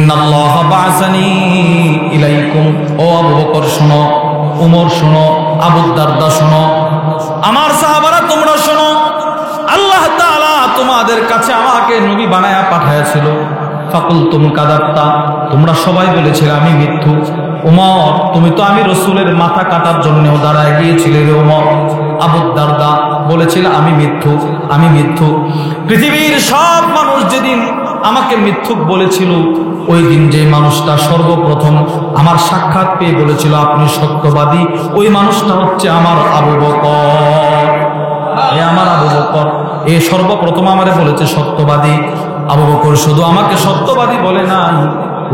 ইন্নাল্লাহা বা'আসানি ইলাইকুম। ও আবু বকর শোনো, উমর শোনো, আবু দারদা শোনো, আমার সাহাবারা তোমরা শোনো, আল্লাহ তাআলা তোমাদের কাছে আমাকে নবী বানায়া পাঠাইছিল। ফাকুলতুম কাযাবতা, তোমরা সবাই বলেছিলে আমি মিথ্যু। উমর, তুমি তো আমি রসুলের মাথা কাটার জন্যও দাঁড়ায় গিয়েছিলে রে উমর। আবু দারদা বলেছিল আমি মিথ্যু, আমি মিথ্যু। পৃথিবীর সব মানুষ যেদিন আমাকে মিথ্যুক বলেছিল, ওই দিন যে মানুষটা সর্বপ্রথম আমার সাক্ষাৎ পেয়ে বলেছিল আপনি সত্যবাদী, ওই মানুষটা হচ্ছে আমার আবু বকর। আমার আবু বকর এ সর্বপ্রথম আমারে বলেছে সত্যবাদী। আবু বকর শুধু আমাকে সত্যবাদী বলে নাই,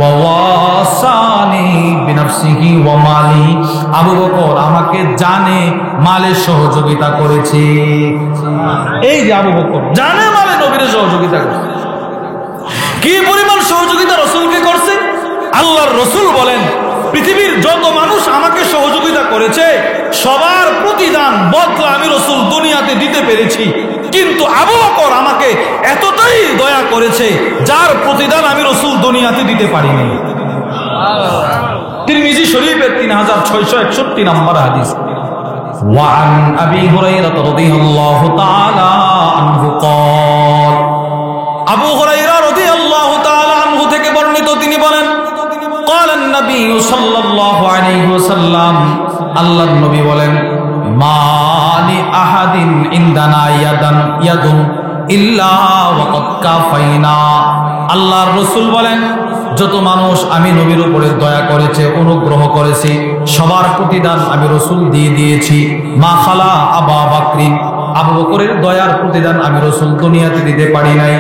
ওয়াসানি বিনাফসিহি ওয়া মালি, আবু বকর আমাকে জানে মালে সহযোগিতা করেছে। এই যে আবু বকর জানে মালে নবীর সহযোগিতা করেছে। কি পরিমাণ সহযোগিতা রসুলকে করছে! আল্লাহর রসুল বলেন পৃথিবীর যত মানুষ আমাকে সহযোগিতা করেছে সবার প্রতিদান বদলা আমি রসুল দুনিয়াতে দিতে পেরেছি, কিন্তু আবু বকর আমাকে এতটাই দয়া করেছে যার প্রতিদান আমি রসুল দুনিয়াতে দিতে পারিনি। তিরমিজি শরীফের 3661 নম্বর হাদিস। ওয়ান আবি হুরায়রা রাদিয়াল্লাহু তাআলা আনহু قال, আবু হুরায়রা রাদিয়াল্লাহু তাআলা আনহু থেকে বর্ণিত, তিনি বলেন قال النبي صلى الله عليه وسلم, আল্লাহর নবী বলেন মালি আহাদিন ইনদানা ইয়াদুন ইল্লা ওয়াকাদ কাফাইনা। আল্লাহর রাসূল বলেন যত মানুষ আমি নবীর উপরে দয়া করেছে, অনুগ্রহ করেছে, সবার প্রতিদান আমি রাসূল দিয়ে দিয়েছি। মা খালা আবু বকরিন, আবু বকরের দয়ার প্রতিদান আমি রাসূল দুনিয়াতে দিতে পারি নাই।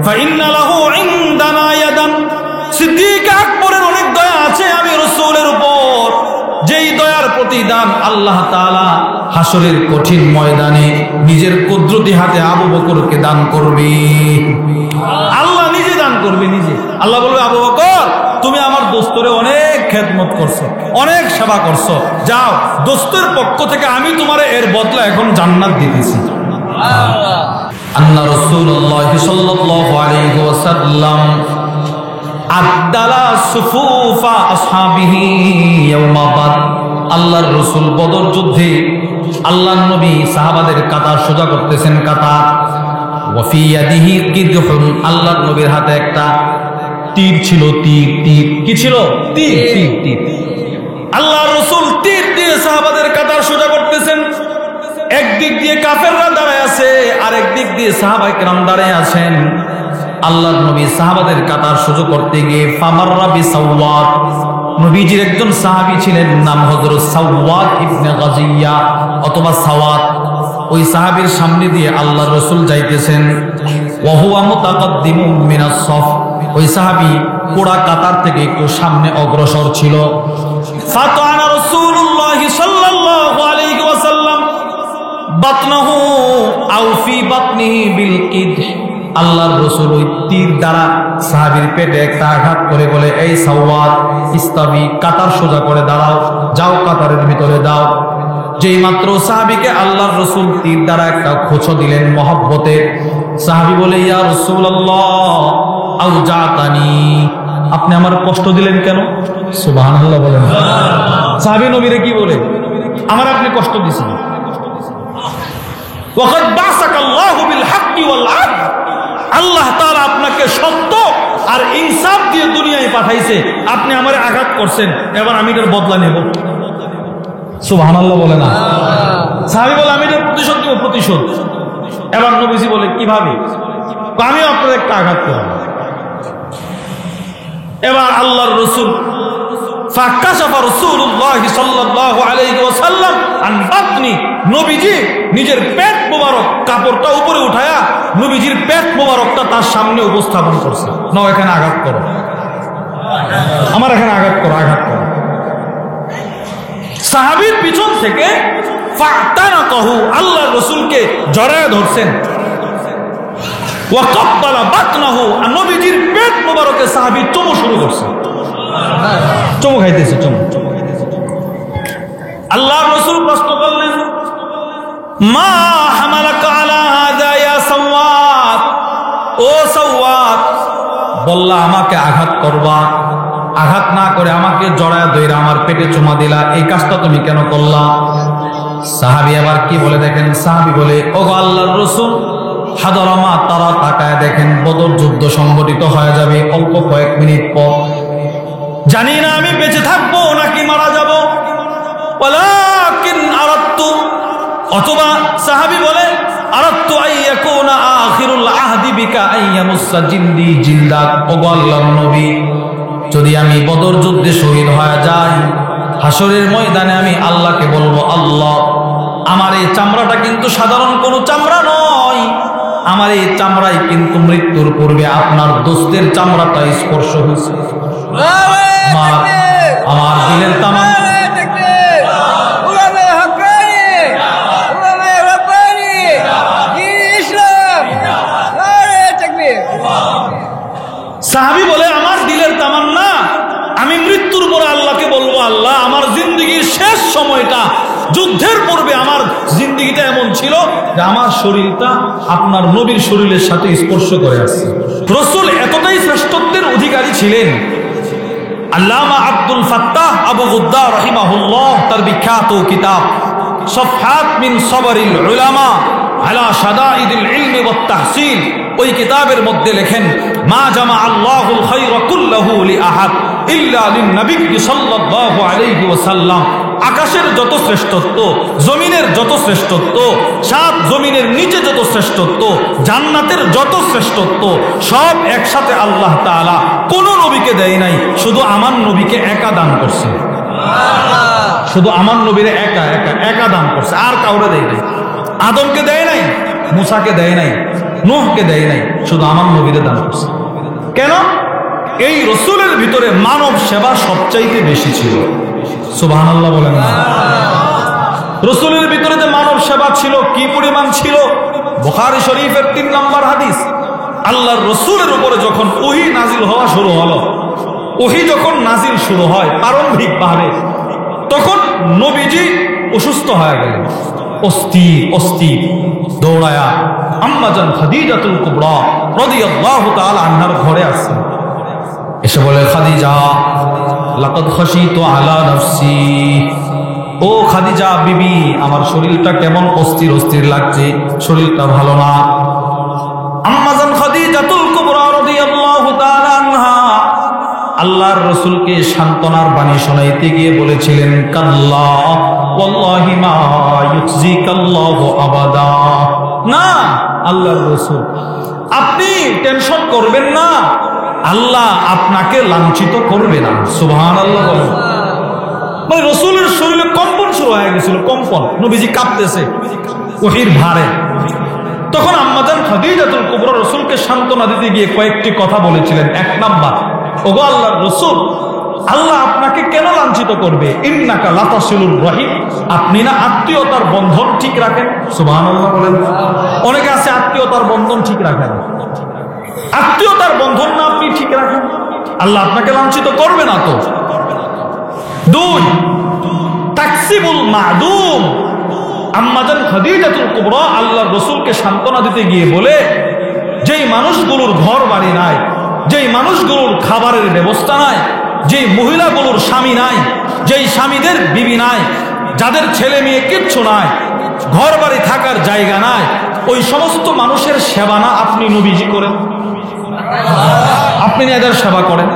ফা ইন্না লাহু ইনদানা ইয়াদান, সিদ্দিক আকবরের অনেক দয়া আছে আমি রাসূলের উপর, যেই দয়ার প্রতিদান আল্লাহ তাআলা হাসরের কঠিন ময়দানে নিজের কুদরতি হাতে আবু বকরকে দান করবে। আল্লাহ নিজে দান করবে, নিজে। আল্লাহ বলবে আবু বকর তুমি আমার দোস্তরে অনেক খেদমত করছো, অনেক সেবা করছো, যাও দোস্তের পক্ষ থেকে আমি তোমারে এর বদলা এখন জান্নাত দিতেছি। আন্না রাসূলুল্লাহ সাল্লাল্লাহু আলাইহি ওয়াসাল্লাম আদালা সুফুফা আসহাবিহি ইয়াউমা বাদ, আল্লাহর রাসূল বদর যুদ্ধে আল্লাহর নবী সাহাবাদের কাতার সোজা করতেছেন, কাতার। ওয়া ফি ইয়াদিহি কিদহুন, আল্লাহর নবীর হাতে একটা তীর ছিল, তীর। তীর কি ছিল? তীর, তীর, তীর। আল্লাহর রাসূল তীর দিয়ে সাহাবাদের কাতার সোজা করতেছেন। একদিক দিয়ে কাফেররা দাঁড়ায় আছে, আর একদিক দিয়ে সাহাবায়ে কেরাম দাঁড়ায় আছেন। আল্লাহর নবী সাহাবাদের কাতার সোজা করতে গিয়ে ফামাররা বিসাওয়াদ, নবীজির একজন সাহাবী ছিলেন, নাম হযরত সাওয়াদ ইবনে গাজিয়া অথবা সাওয়াদ। ওই সাহাবীর সামনে দিয়ে আল্লাহর রাসূল যাইতেছেন। ওয়া হুয়া মুতাকাদ্দিমুম মিনাস সাফ, ওই সাহাবী পুরা কাতার থেকে একটু সামনে অগ্রসর ছিল। ফাতানা রাসূলুল্লাহ সাল্লাল্লাহু আলাইহি ওয়াসাল্লাম বাতনাহু আও ফি বাতনিহি বিল কিদ, আল্লাহর রাসূল ওই তীর দ্বারা সাহাবীর পেটে একটা আঘাত করে বলে এই সাওয়াদ ইস্তাবি, কাতার সোজা করে দাঁড়াও, যাও কাতারের ভিতরে দাও। যেই মাত্র সাহাবীকে আল্লাহর রাসূল তীর দ্বারা একটা খোঁচো দিলেন মহব্বতে, সাহাবী বলে ইয়া রাসূলুল্লাহ আউজাতানি, আপনি আমার কষ্ট দিলেন কেন? সুবহানাল্লাহ বলেন। সাহাবী নবীরে কি বলে? আমার আপনি কষ্ট দিয়েছেন। ওয়াকাদ বাসাকাল্লাহু বিল হাক্কি ওয়াল আদল, আল্লাহ তাআলা আপনাকে সত্য আর ইনসাফ দিয়ে দুনিয়ায় পাঠাইছে, আপনি আমারে আঘাত করছেন, এবার আমি এর বদলা নেব। সুবহানাল্লাহ বলে না? সাহাবী বলে আমি এর প্রতিশোধ নেব, প্রতিশোধ। এবার নবীজি বলে কিভাবে? আমি আপনার একটা আঘাত করব। এবার আল্লাহর রাসূল ফাকাশাফা রাসূলুল্লাহ সাল্লাল্লাহু আলাইহি ওয়াসাল্লাম আন বাতনি, নবীজি নিজের পেট মোবারক কাপড়টা উপরে উঠায়া নবীজির পেট মোবারকটা তার সামনে উপস্থাপন করছে। নাও এখানে আঘাত করো, আমার এখানে আঘাত করো, আঘাত করো। সাহাবীর পিছন থেকে ফাতানাকাহু, আল্লাহর রাসূলকে জড়ায় ধরছেন। ওয়া কাব্বালা বাতনাহু, আর নবীজির পেট মোবারকে সাহাবী চুমু শুরু করছে, চুমু খাইতেছে, চুমু। আল্লাহর রাসূল প্রশ্ন করলেন মা হামালাকা আলা হাযা ইয়া সাওয়াদ, ও সাওয়াদ বললা আল্লাহ আমাকে আঘাত করবা, আঘাত না করে আমাকে জড়ায় ধইরা আমার পেটে চুমা দিলা, এই কাজটা তুমি কেন করলা? সাহাবী আবার কি বলে দেখেন, সাহাবী বলে, ওগো আল্লাহর রাসূল, হাদরামা তারা তাকায় দেখেন বদর যুদ্ধ সংগঠিত হয়ে যাবে অল্প কয়েক মিনিট পর, জানি না আমি বেঁচে থাকবো নাকি মারা যাব। ওয়ালাকিন আরাদতু, অথবা সাহাবী বলে, আরাদতু আইয়াকুনা আখিরুল আহদি বিকা আইয়ামুসা জিন্দি জিন্দাক, ওগো আল্লাহর নবী, যদি আমি বদর যুদ্ধে শহীদ হয়ে যাই, হাসরের ময়দানে আমি আল্লাহকে বলবো, আল্লাহ আমার এই চামড়াটা কিন্তু সাধারণ কোনো চামড়া নয়, আমার এই চামড়াই কিন্তু মৃত্যুর পূর্বে আপনার দোস্তের চামড়াটা স্পর্শ হয়েছে। আমার দিলের তামাম সাহাবী বলে, আমার দিলের তামান্না, আমি মৃত্যুর পরে আল্লাহকে বলবো, আল্লাহ আমার জিন্দগির শেষ সময়টা, যুদ্ধের পূর্বে আমার জিন্দগিটা এমন ছিল যে আমার শরীরটা আপনার নবীর শরীরের সাথে স্পর্শ করে আসছে। রাসূল এতটাই শ্রেষ্ঠত্বের অধিকারী ছিলেন। আল্লামা আব্দুল ফাত্তাহ আবু গুদ্দা রাহিমাহুল্লাহ তার বিখ্যাত কিতাব সফহাত মিন সবরিল উলামা আলা শাদাইদিল ইলমি ওয়াত তাহসিল, ওই কিতাবের মধ্যে লেখেন, মা জামা আল্লাহুল খায়রা কুল্লাহু লি আহাদ ইল্লা লিন নবী সাল্লাল্লাহু আলাইহি ওয়াসাল্লাম, আকাশের যত শ্রেষ্ঠত্ব, জমিনের যত শ্রেষ্ঠত্ব, সাত জমিনের নিচে যত শ্রেষ্ঠত্ব, জান্নাতের যত শ্রেষ্ঠত্ব, সব একসাথে আল্লাহ তাআলা কোন নবীকে দেয় নাই, শুধু আমার নবীকে একা দান করছে। শুধু আমার নবীর একা দান করছে, আর কাউরে দেয় নাই। আদমকে দেয় নাই, মুসাকে দেয় নাই, নূহকে দেয় নাই, শুধু আমার নবীরে দান করছে। কেন? এই রাসূলের ভিতরে মানব সেবা সবচাইতে বেশি ছিল। সুবহানাল্লাহ বলেন না? রাসূলের ভিতরে যে মানব সেবা ছিল কি পরিমাণ ছিল! বুখারী শরীফের 3 নম্বর হাদিস, আল্লাহর রাসূলের উপরে যখন ওহী নাজিল হওয়া শুরু হলো, ওহী যখন নাজিল শুরু হয় প্রারম্ভিক ভাবে, তখন নবীজি অসুস্থ হয়ে গেলেন, অস্থির দৌড়ায়া আম্মাজান খাদিজাতুল কুবরা রাদিয়াল্লাহু তাআলা আনহার ঘরে আসছেন। এসে বলে, খাদিজা লাকাদ খাশিতু আলা নাফসি, ও খাদিজা বিবি, আমার শরীরটা কেমন অস্থির লাগছে, শরীরটা ভালো না। আম্মাজান খাদিজাতুল কুবরা রাদিয়াল্লাহু তাআলা আনহা আল্লাহর রাসূলকে সান্ত্বনার বাণী শোনাইতে গিয়ে বলেছিলেন, কাল্লা ওয়াল্লাহি মা ইউখজিকাল্লাহু আবাদা, না আল্লাহর রাসূল আপনি টেনশন করবেন না, আল্লাহ আপনাকে লাঞ্ছিত করবে না। সুবহানাল্লাহ বলেন। মানে রাসূলের শরীরে কম্পন শুরু হয়ে গেছিল, কম্পন, নবীজি কাঁপতেছে ওহীর ভারে। তখন আম্মাজান খাদিজাতুল কুবরা রাসূলকে সান্ত্বনা দিতে গিয়ে কয়েকটি কথা বলেছিলেন। 1 নাম্বার, ওগো আল্লাহর রাসূল, আল্লাহ আপনাকে কেন লাঞ্ছিত করবে? ইন্নাকা লাতাসিলুর রহিম, আপনি না আত্মীয়তার বন্ধন ঠিক রাখেন। সুবহানাল্লাহ বলেন। অনেকে আছে আত্মীয়তার বন্ধন ঠিক রাখেন, আত্মীয়তার বন্ধন না আপনি ঠিক রাখেন, আল্লাহ আপনাকে লাঞ্ছিত করবে না তো। 2, তাকসিবুল মাদুম, আম্মাজান খাদিজাতুল কুবরা আল্লাহর রাসূলকে সান্ত্বনা দিতে গিয়ে বলে, যেই মানুষগুলোর ঘর বাড়ি নাই, যেই মানুষগুলোর খাবারের ব্যবস্থা নাই, যেই মহিলাগুলোর স্বামী নাই, যেই স্বামীদের বিবি নাই, যাদের ছেলে মেয়ে কিচ্ছু নাই, ঘর বাড়ি থাকার জায়গা নাই, ওই সমস্ত মানুষের সেবা না আপনি নবীজি করেন? আপনি এদের সেবা করেন,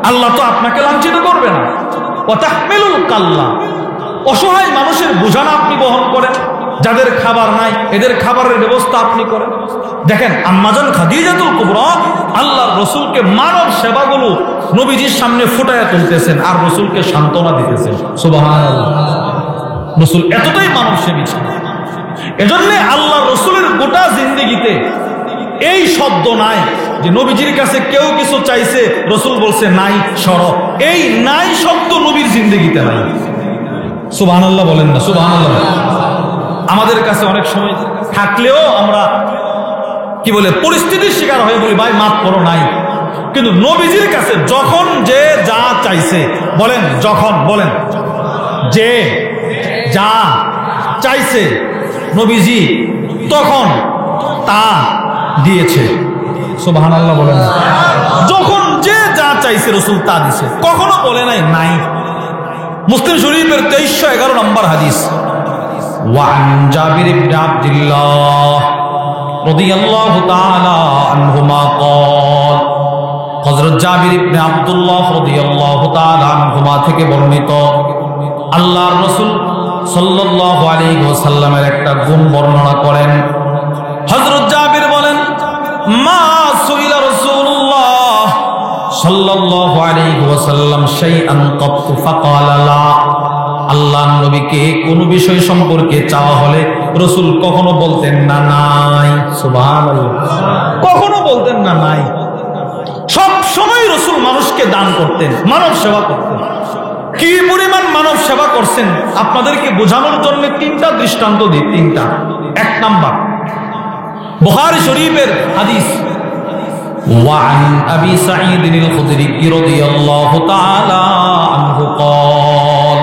আল্লাহ তো আপনাকে লাঞ্ছিত করবে না। ওয়াতাহমিলুল কাল্লা, অসহায় মানুষের বোঝা না আপনি বহন করেন, যাদের খাবার নাই এদের খাবারের ব্যবস্থা আপনি করেন। দেখেন আম্মাজান খাদিজাতুল কুবরা আল্লাহর রাসূলকে মানব সেবাগুলো নবীজির সামনে ফুটায়া তুলতেছেন আর রাসূলকে সান্ত্বনা দিতেছেন। সুবহানাল্লাহ। রাসূল এতটাই মানব সেবী ছিলেন। এজন্য আল্লাহর রাসূলের গোটা জিন্দেগিতে এই শব্দ নাই যে নবীজির কাছে কেউ কিছু চাইছে রাসূল বলছে নাই সর, এই নাই শব্দ নবীর জিন্দেগিতে নাই। সুবহানাল্লাহ বলেন না? সুবহানাল্লাহ। আমাদের কাছে অনেক সময় থাকলেও আমরা কি বলে পরিস্থিতির শিকার হয়ে বলি, ভাই মাফ করো, নাই। কিন্তু নবীজির কাছে যখন যে যা চাইছে, বলেন যখন, বলেন যে যা চাইছে নবীজি তখন তা দিয়েছে। সুবহানাল্লাহ বলেন। যখন যে যা চাইছে রাসূল তা দিছে, কখনো বলে নাই নাই। মুসলিম শরীফের 2311 নম্বর হাদিস। ওয়ান জাবির ইবনে আব্দুল্লাহ রাদিয়াল্লাহু তাআলা আনহুমা قال হযরত জাবির ইবনে আব্দুল্লাহ রাদিয়াল্লাহু তাআলা আনহুমা থেকে বর্ণিত, আল্লাহর রাসূল সাল্লাল্লাহু আলাইহি ওয়াসাল্লামের একটা গুণ বর্ণনা করেন। হযরত জাবির বলেন, মা সুইলা রাসূলুল্লাহ সাল্লাল্লাহু আলাইহি ওয়াসাল্লাম শাইআন ক্বাতু ফাকালা লা। আল্লাহর নবীকে কোন বিষয় সম্পর্কে চাওয়া হলে রাসূল কখনো বলতেন না নাই। সুবহানাল্লাহ, কখনো বলতেন না নাই। সব সময় রাসূল মানুষকে দান করতেন, মানব সেবা করতেন। কি পরিমাণ মানব সেবা করছেন আপনাদেরকে বোঝানোর জন্য তিনটা দৃষ্টান্ত দিই। তিনটা। এক নাম্বার, বুখারী শরীফের হাদিস। وعن أبي سعيد الخدري رضي الله تعالى عنه قال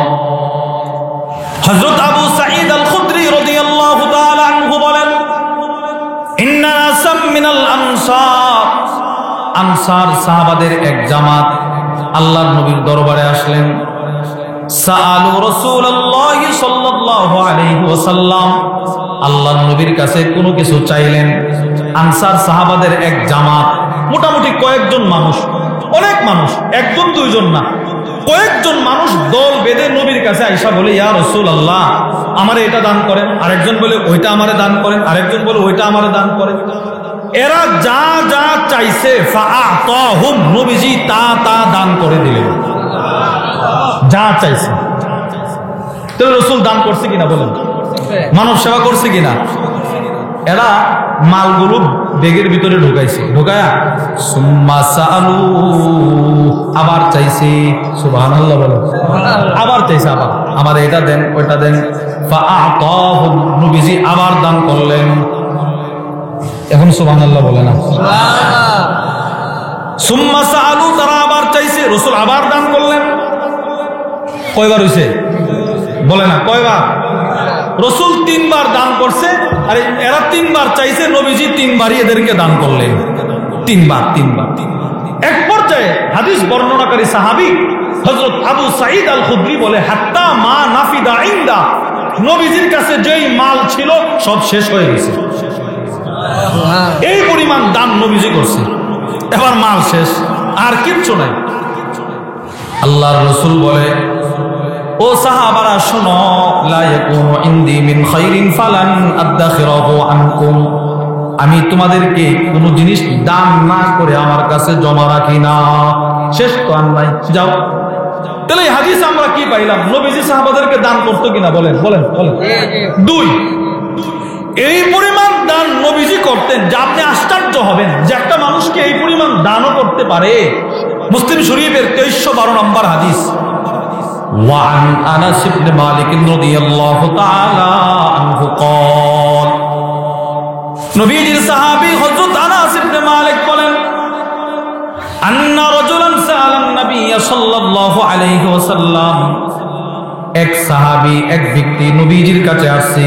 حضرت أبو سعيد الخدري رضي الله تعالى عنه বলেন, إن ناسا من الأنصار আনসার সাহাবাদের এক জামাত আল্লাহর নবীর দরবারে আসলেন। সাআলু রাসূলুল্লাহ সাল্লাল্লাহু আলাইহি ওয়াসাল্লাম, আল্লাহর নবীর কাছে কোনো কিছু চাইলেন। আনসার সাহাবাদের এক জামাত, মোটামুটি কয়েকজন মানুষ, অনেক মানুষ, একজন দুইজন না, কয়েকজন মানুষ দল বেঁধে নবীর কাছে আইসা বলে, ইয়া রাসূলুল্লাহ আমারে এটা দান করেন। আরেকজন বলে ওইটা আমারে দান করেন, আরেকজন বলে ওইটা আমারে দান করেন। এরা যা যা চাইছে ফাআতাহুম, নবীজি তা তা দান করে দিলেন। যা চাইছে। তো রাসূল দান করছে কিনা বলেন? মানব সেবা করছে কিনা? এরা মালগুলো ব্যাগের ভিতরে ঢুকাইছে, ঢুকায়া সুম্মা সাআলু, আবার চাইছে। সুবহানাল্লাহ বলেন। আবার চাইছে, আবার আমার এটা দেন ওইটা দেন। ফাআতাহুম, নবীজি আবার দান করলেন। এখন সুবহানাল্লাহ বলে না? সুম্মা সাআলু, তারা আবার চাইছে, রাসূল আবার দান করলেন। কয়বার হইছে বলে না? কয়বার? রাসূল 3 বার দান করছে, আর এরা 3 বার চাইছে, নবীজি 3 বারই এদেরকে দান করলেন। 3 বার। এক পর্যায়ে হাদিস বর্ণনাকারী সাহাবী হযরত আবু সাঈদ আল খুদরি বলে, হাত্তা মা নাফিদা ইনদা, নবীজির কাছে যেই মাল ছিল সব শেষ হয়ে গেছে। এই পরিমাণ দান নবীজি করছে, এবার মাল শেষ, আর কিচ্ছু নাই। আল্লাহর রাসূল বলে, ও সাহাবারা শোনো, লা ইয়াকুনু ইনদি মিন খাইরিন ফালান আদাখিরাহু আনকুম, আমি তোমাদেরকে কোনো জিনিস দান না করে আমার কাছে জমা রাখি না। শেষ তো আর নাই, যাও। তাহলে এই হাদিসে আমরা কি পাইলাম? নবীজি সাহাবাদেরকে দান করতো কিনা বলেন? বলেন বলেন। 2, এই পরিমাণ দান নবীজি করতেন যে আপনি আশ্চর্য হবেন যে একটা মানুষকে এই পরিমাণ দানও করতে পারে। মুসলিম শরীফের 2312 নম্বর হাদিস। وعن أنس بن مالك رضي الله تعالى عنه قال নবীজির সাহাবী হযরত আনাস ইবনে মালিক বলেন, আন্না রাজুলান সাআলান নবী সাল্লাল্লাহু আলাইহি ওয়াসাল্লাম, এক সাহাবী, এক ব্যক্তি নবীজির কাছে আসছে,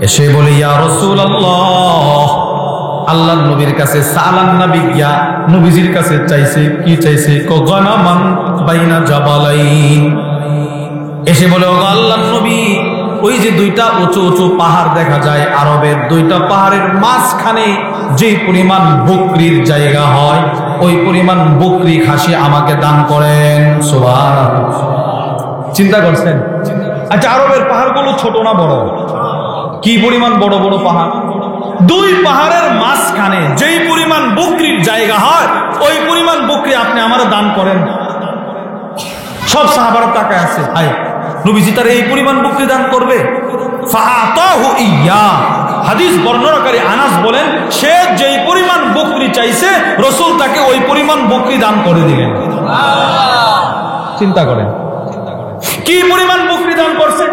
এসে বলে, ইয়া রাসূলুল্লাহ, আল্লাহর নবীর কাছে সালান নবী গিয়া নবীজির কাছে চাইছে। কি চাইছে? গনামান বাইনা জাবালাইন। এসে বলে, ও আল্লাহর নবী, ওই যে 2টা উঁচু উঁচু পাহাড় দেখা যায় আরবের, 2টা পাহাড়ের মাঝখানে যে পরিমাণ বকরির জায়গা হয়, ওই পরিমাণ বকরি খাসি আমাকে দান করেন। সুবহানাল্লাহ। চিন্তা করছেন? আচ্ছা, আরবের পাহাড়গুলো ছোট না বড়? কি পরিমাণ বড় বড় পাহাড়! 2 পাহাড়ের মাঝখানে যেই পরিমাণ বকরির জায়গা হয়, ওই পরিমাণ বকরি আপনি আমারে দান করেন। সব সাহাবারা তাকায় আছে, হায় নবীজি তার এই পরিমাণ বকরি দান করবে? ফাআতাহু ইয়া। হাদিস বর্ণনাকারী আনাস বলেন, সে যেই পরিমাণ বকরি চাইছে রাসূল তাকে ওই পরিমাণ বকরি দান করে দিলেন। চিন্তা করেন কি পরিমাণ বকরি দান করছে।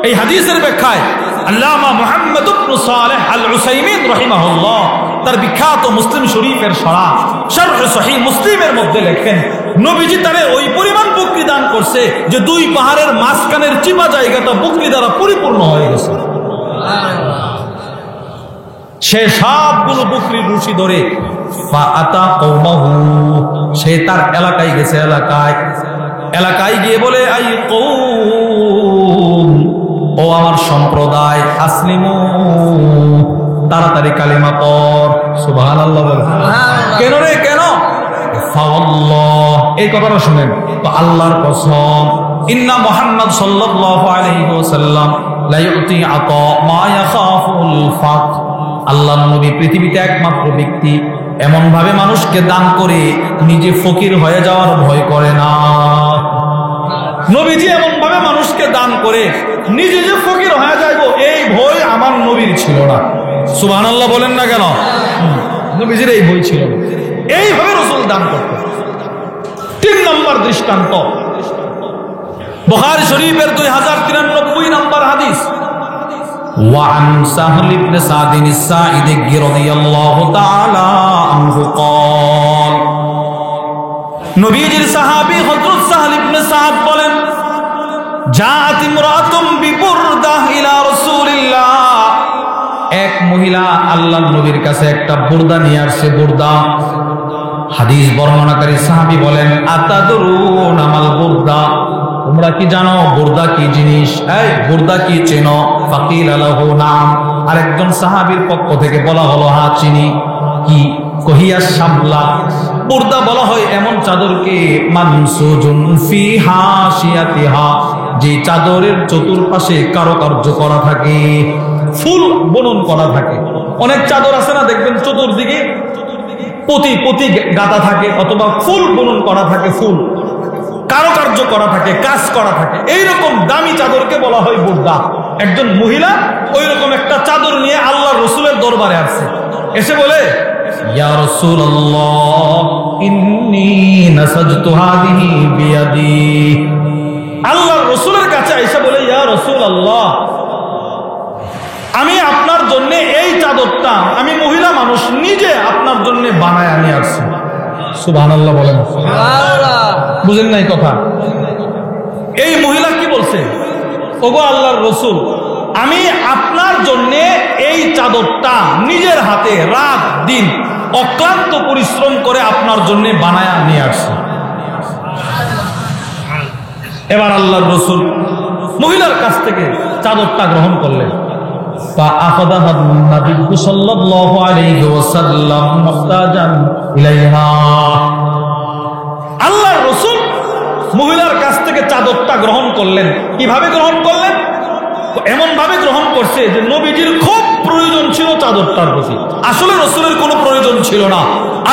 এই হাদিসের ব্যাখ্যায় আল্লামা মুহাম্মদ ইবনে সালেহ আল উসাইমিন রাহিমাহুল্লাহ তার বিখ্যাত মুসলিম শরীফের শরহ সহিহ মুসলিমের মধ্যে লেখেন, নবীজি তারে ওই পরিমাণ বকরি দান করছে যে 2 পাহাড়ের মাঝখানের চিপা জায়গাটা বকরি দ্বারা পরিপূর্ণ হয়ে গেছে। সে সবগুলো বকরির রশি ধরে ফাআতা কওমাহু, সে তার এলাকায় গেছে। এলাকায় গিয়ে বলে, আই কওম, ও আমার সম্প্রদায়, আসলিমু, তাড়াতাড়ি কালিমা পড়। সুবহানাল্লাহ বল। কেন রে, কেন? ফাওয়াল্লাহ, এই কথাটা শুনেন তো, আল্লাহর কসম, ইন্না মুহাম্মদ সাল্লাল্লাহু আলাইহি ওয়াসাল্লাম লা ইউতি আতা মা ইয়াখাফুল ফাক। আল্লাহর নবী পৃথিবীতে একমাত্র ব্যক্তি এমন ভাবে মানুষকে দান করে নিজে ফকির হয়ে যাওয়ার ভয় করে না। নবীজি এমন ভাবে মানুষকে দান করে নিজে যে ফকির হয়ে যাইব এই ভয় আমার নবীর ছিল না। সুবহানাল্লাহ বলেন না কেন? নবীজির এই ভয় ছিল না, এইভাবে রাসূল দান করতেন। 3 নম্বর দৃষ্টান্ত, বুখারী শরীফের 2093 নম্বর হাদিস। وعن سهل بن سعد الساعدي رضي الله تعالى عنه قال, নবীজির সাহাবী হযরত সাহল ইবনে সাদ বলেন, জাআত ইমরাতুম বিবুরদাহ ইলা রাসূলিল্লাহ, এক মহিলা আল্লাহর নবীর কাছে একটা বুরদা নিয়ে আসছে। বুরদা, হাদিস বর্ণনাকারী সাহাবী বলেন, আতাদরুন আমাল বুরদা, তোমরা কি জানো বুরদা কি জিনিস? এই বুরদা কি চেনো? ফাকিল লাহু নাম, আরেকজন সাহাবীর পক্ষ থেকে বলা হলো, হ্যাঁ চিনি। কি? কহিয়া শামলা, বুরদা বলা হয় এমন চাদরকে মানসুজুন ফি হাশিয়াতিহা, যে চাদরের চতুর্পাশে কারুকার্য করা থাকে, ফুল বুনন করা থাকে। অনেক চাদর আছে না, দেখবেন চতুর্দিকে পতি গাঁথা থাকে, অথবা ফুল বুনন করা থাকে, ফুল কারুকার্য করা থাকে, কাজ করা থাকে। এইরকম দামি চাদরকে বলা হয় বুরদা। একজন মহিলা ওই রকম একটা চাদর নিয়ে আল্লাহর রাসূলের দরবারে আসছে, এসে বলে, ইয়া রাসূলুল্লাহ ইন্নী নাসাজতু হাদিহি বিয়াদি। আল্লাহর রাসূলের কাছে এসে বলে, ইয়া রাসূলুল্লাহ, আমি আপনার জন্য এই চাদরটা, আমি মহিলা মানুষ, নিজে আপনার জন্য বানায় আনি আসছি। সুবহানাল্লাহ বলেন। বুঝেন নাই কথা? এই মহিলা কি বলছে? ওগো আল্লাহর রাসূল, আমি আপনার জন্য এই চাদরটা নিজের হাতে রাত দিন অক্লান্ত পরিশ্রম করে আপনার জন্য বানায়া নিয়ে আসছি। এবার আল্লাহর রাসূল মহিলার কাছ থেকে চাদরটা গ্রহণ করলেন। فأخذها النبي صلى الله عليه وسلم محتاجا إليها। আল্লাহর রাসূল মহিলার কাছ থেকে চাদরটা গ্রহণ করলেন। কিভাবে গ্রহণ করলেন? এমন ভাবে গ্রহণ করছে যে নবীজির খুব প্রয়োজন ছিল চাদরটার প্রতি। আসলে রাসূলের কোনো প্রয়োজন ছিল না,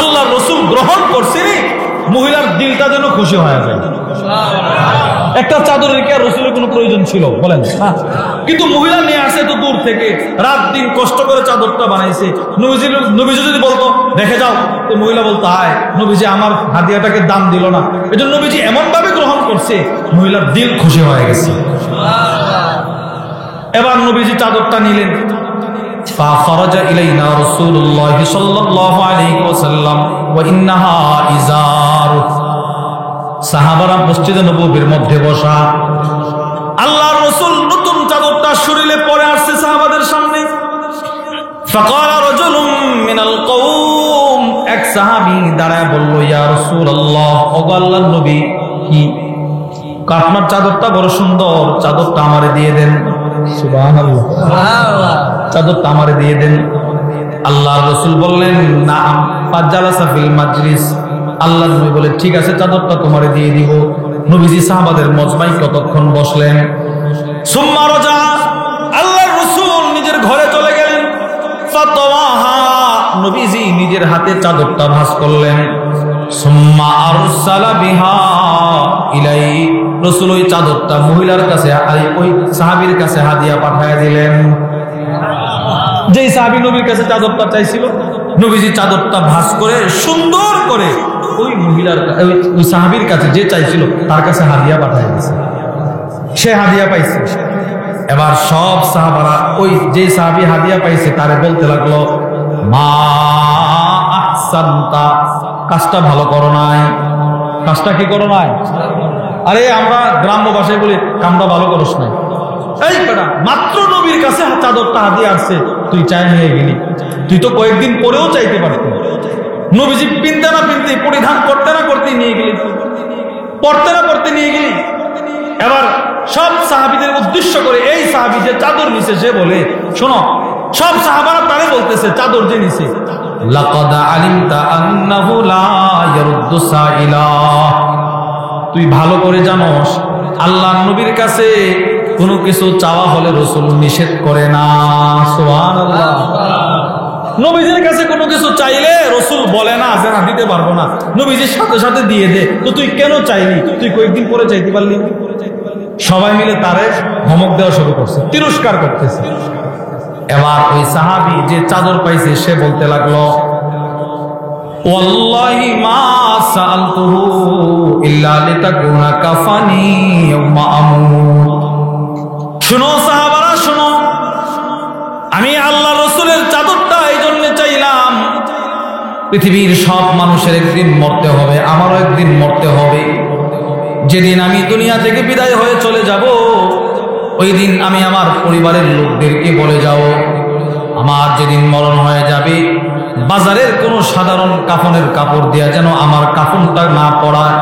আল্লাহর রাসূল গ্রহণ করছেন, মহিলার দিলটা যেন খুশি হয়ে যায়। একটা চাদরের কি আর রাসূলের কোনো প্রয়োজন ছিল বলেন? কিন্তু মহিলা নিয়ে আসে তো দূর থেকে, রাত দিন কষ্ট করে চাদরটা বানাইছে। নবীজি যদি বলতো দেখে যাও, তো মহিলা বলতো, হায় নবীজি আমার হাদিয়াটাকে দাম দিল না। এজন্য নবীজি এমন ভাবে গ্রহণ করছে, মহিলার দিল খুশি হয়ে গেছে। এবার নবীজি চাদরটা নিলেন। فخرج إلينا رسول الله صلى الله عليه وسلم وإنها إزار। সাহাবারা মসজিদে নববীর মধ্যে বসা, আল্লাহর রাসূল নতুন চাদরটা শরীরে পরে আসছে সাহাবাদের সামনে। فقال رجل من القوم, এক সাহাবী দাঁড়ায় বলল, ইয়া রাসূলুল্লাহ, ওগো আল্লাহর নবী, কি আপনার চাদরটা বড় সুন্দর, চাদরটা আমারে দিয়ে দেন। সুবহানাল্লাহ, চাদরটা আমারে দিয়ে দেন। আল্লাহর রাসূল বললেন, নাম। ফাজালাসা ফিল মাজলিস, আল্লাহর নবী বলে, ঠিক আছে চাদরটা তোমারে দিয়ে দিব। নবীজি সাহাবাদের মজমায় কতক্ষণ বসলেন। সুম্মা রাজা, আল্লাহর রাসূল নিজের ঘরে চলে গেলেন। ফাতাওয়াহা, নবীজি নিজের হাতে চাদরটা ভাঁজ করলেন। সুম্মা আরসালা বিহা ইলাই, রাসূল ওই চাদরটা মহিলার কাছে, ওই সাহাবীর কাছে হাদিয়া পাঠায় দিলেন। যেই সাহাবী নবীর কাছে চাদরটা চাইছিল, নবীজি চাদরটা ভাঁজ করে সুন্দর করে ওই মহিলার, ওই সাহাবীর কাছে যে চাইছিল তার কাছে হাদিয়া পাঠায় দিয়েছে। সে হাদিয়া পাইছে। এবার সব সাহাবারা ওই যে সাহাবী হাদিয়া পাইছে তারে বলতে লাগলো, মা আহসানতা, কাজটা ভালো করো নাই। কাজটা কি করো নাই? আরে আমরা গ্রাম্য ভাষায় বলি, কামটা ভালো করস নাই। এই বেটা, মাত্র নবীর কাছে চাদরটা হাদিয়া আসছে, তুই চাই নিয়ে গেলি। তুই তো কয়েকদিন পরেও চাইতে পারতি। নবীজি পিনতে না পিনতে, পরিধান করতে না করতে নিয়ে গেলি, পড়তে না পড়তে নিয়ে গেলি। এবার সব সাহাবীদের উদ্দেশ্য করে এই সাহাবী যে চাদর নিছে সে বলে, শোনো, সব সাহাবারা তারে বলতেছে চাদর যে নিছে, লাকাদ আলিমতা আন্নাহু লা ইয়ারুদ্দু সাইলা, তুই ভালো করে জানোস আল্লাহর নবীর কাছে কোনো কিছু চাওয়া হলে রাসূল নিষেধ করে না। সুবহানাল্লাহ। নবীজির কাছে কোনো কিছু চাইলে রাসূল বলে না যে না দিতে পারবো না, নবীজির সাথে সাথে দিয়ে দে। তো তুই কেন চাইলি? তুই কয়েকদিন পরে চাইতে পারলি? সবাই মিলে তারে ধমক দেওয়া শুরু করছে, তিরস্কার করতেছে। এবার ওই সাহাবী যে চাদর পাইছে সে বলতে লাগলো, ওয়াল্লাহি মা সাআলতুহু ইল্লা লিতাকুনা কাফানি ইয়াউমা আমুত। শুনো সাহাবারা, শুনো, আমি আল্লাহ রাসূলের চাদরটা এই জন্য চাইলাম, পৃথিবীর সব মানুষের একদিন মরতে হবে, আমারও একদিন মরতে হবে। যেদিন আমি দুনিয়া থেকে বিদায় হয়ে চলে যাব, ওই দিন আমি আমার পরিবারের লোকদেরকে বলে যাব, আমার যেদিন মরণ হয়ে যাবে বাজারের কোনো সাধারণ কাফনের কাপড় দিয়া যেন আমার কাফনটা না পড়ায়।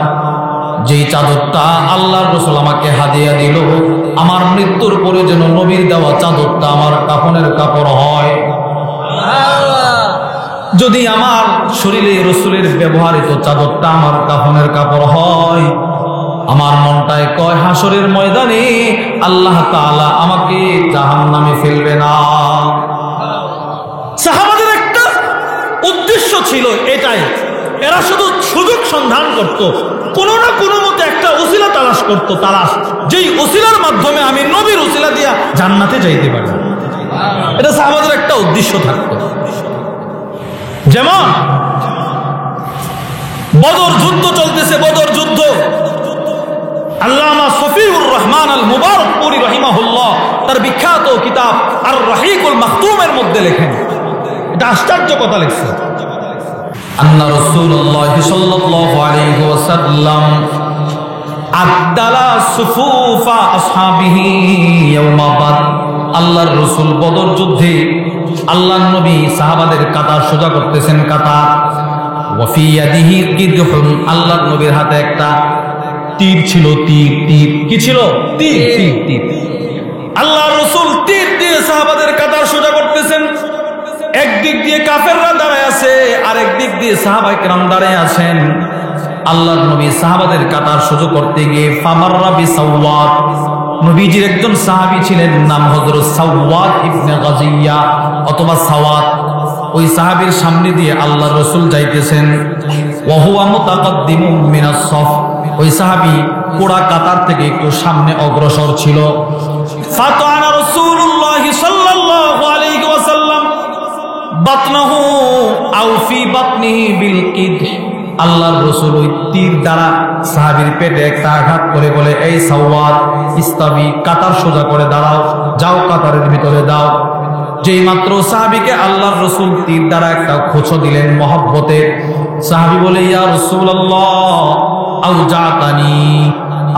যেই চাদরটা আল্লাহর রাসূল আমাকে হাদিয়া দিল, আমার মৃত্যুর পরে যেন নবীর দেওয়া চাদরটা আমার কাফনের কাপড় হয়। যদি আমার শরীরে রাসূলের ব্যবহৃত চাদরটা আমার কাফনের কাপড় হয়, আমার মনটায় কয় হাসরের ময়দানে আল্লাহ তাআলা আমাকে জাহান্নামে ফেলবে না। সাহাবাদের একটা উদ্দেশ্য ছিল এটাই, এরা শুধু সুযোগ সন্ধান করত, কোনো না কোনো মতে একটা ওসিলা তালাশ করত, যেই ওসিলার মাধ্যমে আমি নবীর ওসিলা দিয়া জান্নাতে যাইতে পারি। এটা সাহাবাদের একটা উদ্দেশ্য থাকতো। যেমন বদর যুদ্ধ চলতেছে, বদর যুদ্ধ, আল্লামা শফিউর রহমান আল মুবারকপুরী রাহিমাহুল্লাহ তার বিখ্যাত কিতাব আর রাহিকুল মাখতুমের মধ্যে লেখেন, এটা আশ্চর্য কথা লিখছে, আন্না রাসূলুল্লাহ সাল্লাল্লাহু আলাইহি ওয়াসাল্লাম আদলা সুফুফা আসহাবিহি ইয়াওমা বাদর। আল্লাহর রাসূল বদর যুদ্ধে আল্লাহর নবী সাহাবাদের কাতার সোজা করতেছেন, কাতার। ওয়া ফি ইয়াদিহি কিদহুন, আল্লাহর নবীর হাতে একটা তীর ছিল, তীর। তীর কি ছিল? তীর, তীর, তীর। আল্লাহর রাসূল তীর দিয়ে সাহাবাদের কাতার সোজা করতেছেন। একদিক দিয়ে কাফেররা দাঁড়ায় আছে, আর একদিক দিয়ে সাহাবায়ে কেরাম দাঁড়ায় আছেন। আল্লাহর নবী সাহাবাদের কাতার সোজা করতে গিয়ে ফামাররা বিসাওয়াত, নবীজির একজন সাহাবী ছিলেন, নাম হযরত সাওয়াদ ইবনে গাজিয়া অথবা সাওয়াত। ওই সাহাবীর সামনে দিয়ে আল্লাহর রাসূল যাইতেছেন। ওয়া হুয়া মুতাকাদ্দিমুম মিনাস সাফ, ওই সাহাবী পুরা কাতার থেকে একটু সামনে অগ্রসর ছিল। ফাতানা রাসূলুল্লাহ সাল্লাল্লাহু আলাইহি ওয়াসাল্লাম বাতনাহু আও ফি বাতনিহি বিল কিদ, আল্লাহর রাসূল ওই তীর দ্বারা সাহাবীর পেটে একটা আঘাত করে বলে, এই সাওয়াদ ইস্তাবি, কাতার সোজা করে দাঁড়াও, যাও কাতারের ভিতরে দাও। যেই মাত্র সাহাবীকে আল্লাহর রাসূল তীর দ্বারা একটা খোঁচো দিলেন মহব্বতে, সাহাবী বলে, ইয়া রাসূলুল্লাহ আউজাতানি,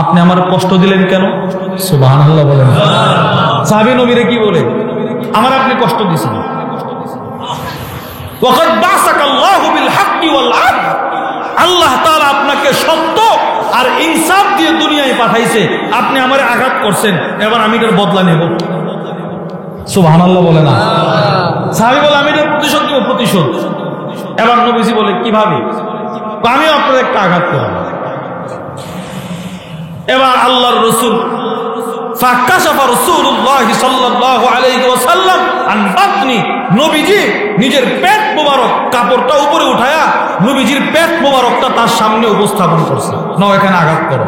আপনি আমার কষ্ট দিলেন কেন? সুবহানাল্লাহ বলেন। সাহাবী নবীরে কি বলে? আমার আপনি কষ্ট দিয়েছেন। ওয়াকাদ বাসাকাল্লাহু বিল হাক্কি ওয়াল আদল, আল্লাহ তাআলা আপনাকে সত্য আর ইনসাফ দিয়ে দুনিয়ায় পাঠাইছে, আপনি আমারে আঘাত করছেন, এবার আমি এর বদলা নেব। সুবহানাল্লাহ বলে না? সাহাবী বলে, আমি এর প্রতিশোধ দেব, প্রতিশোধ। এবার নবীজি বলে, কিভাবে? আমিও আপনার একটা আঘাত করব। এবার আল্লাহর রাসূল ফাকাশাফা রাসূলুল্লাহ সাল্লাল্লাহু আলাইহি ওয়াসাল্লাম আন বাতনি, নবীজি নিজের পেট মোবারক কাপড়টা উপরে উঠায়া নবীজির পেট মোবারকটা তার সামনে উপস্থাপন করছে। নাও এখানে আঘাত করো,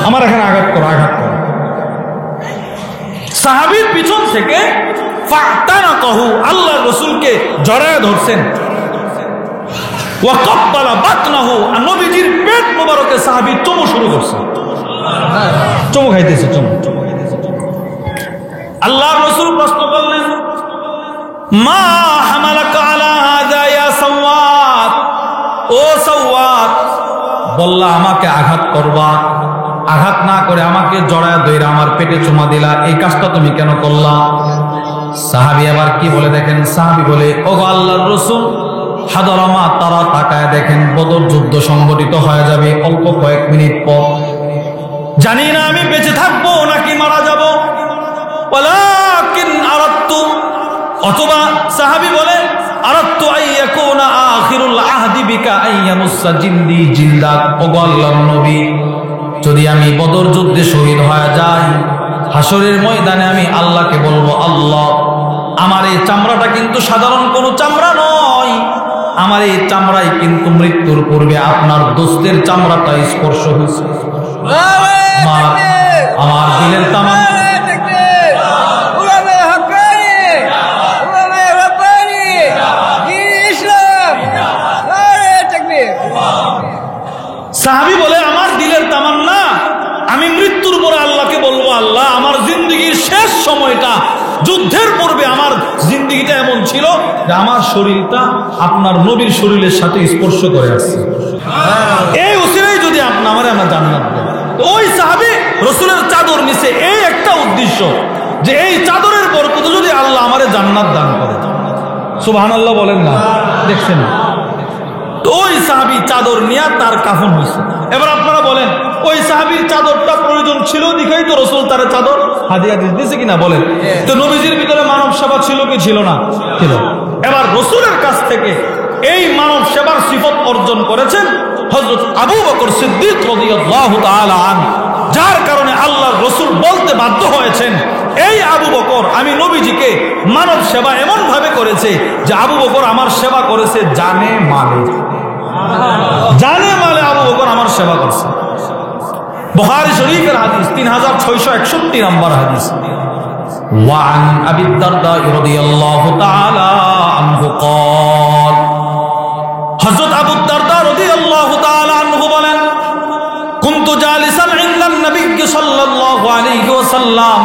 আমার এখানে আঘাত করো, আঘাত করো। সাহাবীর পিছন থেকে ফাতানাকাহু, আল্লাহর রাসূলকে জড়ায় ধরছেন। ওয়া কাব্বালা বাতনাহু, আর নবীজির পেট মোবারকে সাহাবী চুমু শুরু করছে, চুমু খাইতেছে, চুমু। আল্লাহর রাসূল প্রশ্ন করলেন, মা হামালাকা আলা হাযা ইয়া সাওয়াদ, ও সাওয়াদ, বললা আমাকে আঘাত করবা, আঘাত না করে আমাকে জড়ায় ধইরা আমার পেটে চুমা দিলা, এই কাজটা তুমি কেন করলা? সাহাবী আবার কি বলে দেখেন, সাহাবী বলে, ওগো আল্লাহর রাসূল, হাদরামা তারা তাকায় দেখেন বদর যুদ্ধ সংগঠিত হয়ে যাবে অল্প কয়েক মিনিট পর। জানি না আমি বেঁচে থাকবো নাকি মারা যাব, ওয়ালাকিন আরাদতু, অথবা সাহাবী বলে আরাদতু আইয়াকুনা আখিরুল আহদি বিকা আইয়ামুসা জিন্দি জিলদাক। ওগো আল্লাহর নবী, যদি আমি বদর যুদ্ধে শহীদ হয়ে যাই, হাসরের ময়দানে আমি আল্লাহকে বলবো, আল্লাহ আমার এই চামড়াটা কিন্তু সাধারণ কোনো চামড়া নয়, আমার এই চামড়ায় কিন্তু মৃত্যুর পূর্বে আপনার দোস্তের চামড়াটা স্পর্শ হয়েছে। আমার দিলের তামাম সাহাবী বলে, আমার দিলের তামান্না, আমি মৃত্যুর পরে আল্লাহকে বলবো, আল্লাহ আমার জিন্দগির শেষ সময়টা যুদ্ধের পূর্বে আমার জিন্দগিটা এমন ছিল যে আমার শরীরটা আপনার নবীর শরীরের সাথে স্পর্শ করে আসছে, এই উসিলাই যদি আপনি আমার জান্নাত দেন। ওই সাহাবী রাসূলের চাদর নিচে এই একটা উদ্দেশ্য যে এই চাদরের বরকতে যদি আল্লাহ আমারে জান্নাত দান করে। সুবহানাল্লাহ বলেন না, দেখছেন? তো ওই সাহাবী চাদর নিয়ে তার কাফন হয়েছে। এবার আপনারা বলেন, ওই সাহাবীর চাদরটা প্রয়োজন ছিল দেখাই তো রাসূল তার চাদর হাদিয়া দিয়েছে কিনা বলেন? তো নবীজির ভিতরে মানব সেবা ছিল কি ছিল না? ছিল। এবার রাসূলের কাছ থেকে এই মানব সেবার সিফত অর্জন করেছেন হযরত আবু বকর সিদ্দিক রাদিয়াল্লাহু তাআলা আনহু, যার কারণে আল্লাহর রাসূল বলতে বাধ্য হয়েছেন, এই আবু বকর আমি নবীজিকে মানব সেবা এমন ভাবে করেছে যে আবু বকর আমার সেবা করেছে জানে মালে, জানে মালে আবু বকর আমার সেবা করছে। বুখারী শরীফের হাদিস 3661 নম্বর হাদিস। ওয়ান আবি দারদা রাদিয়াল্লাহু তাআলা আনহু قال, হযরত আবু দারদা রাদিয়াল্লাহু তাআলা আনহু বলেন, কুনতু জালিসান ইনদান নবী সাল্লাল্লাহু আলাইহি ওয়াসাল্লাম,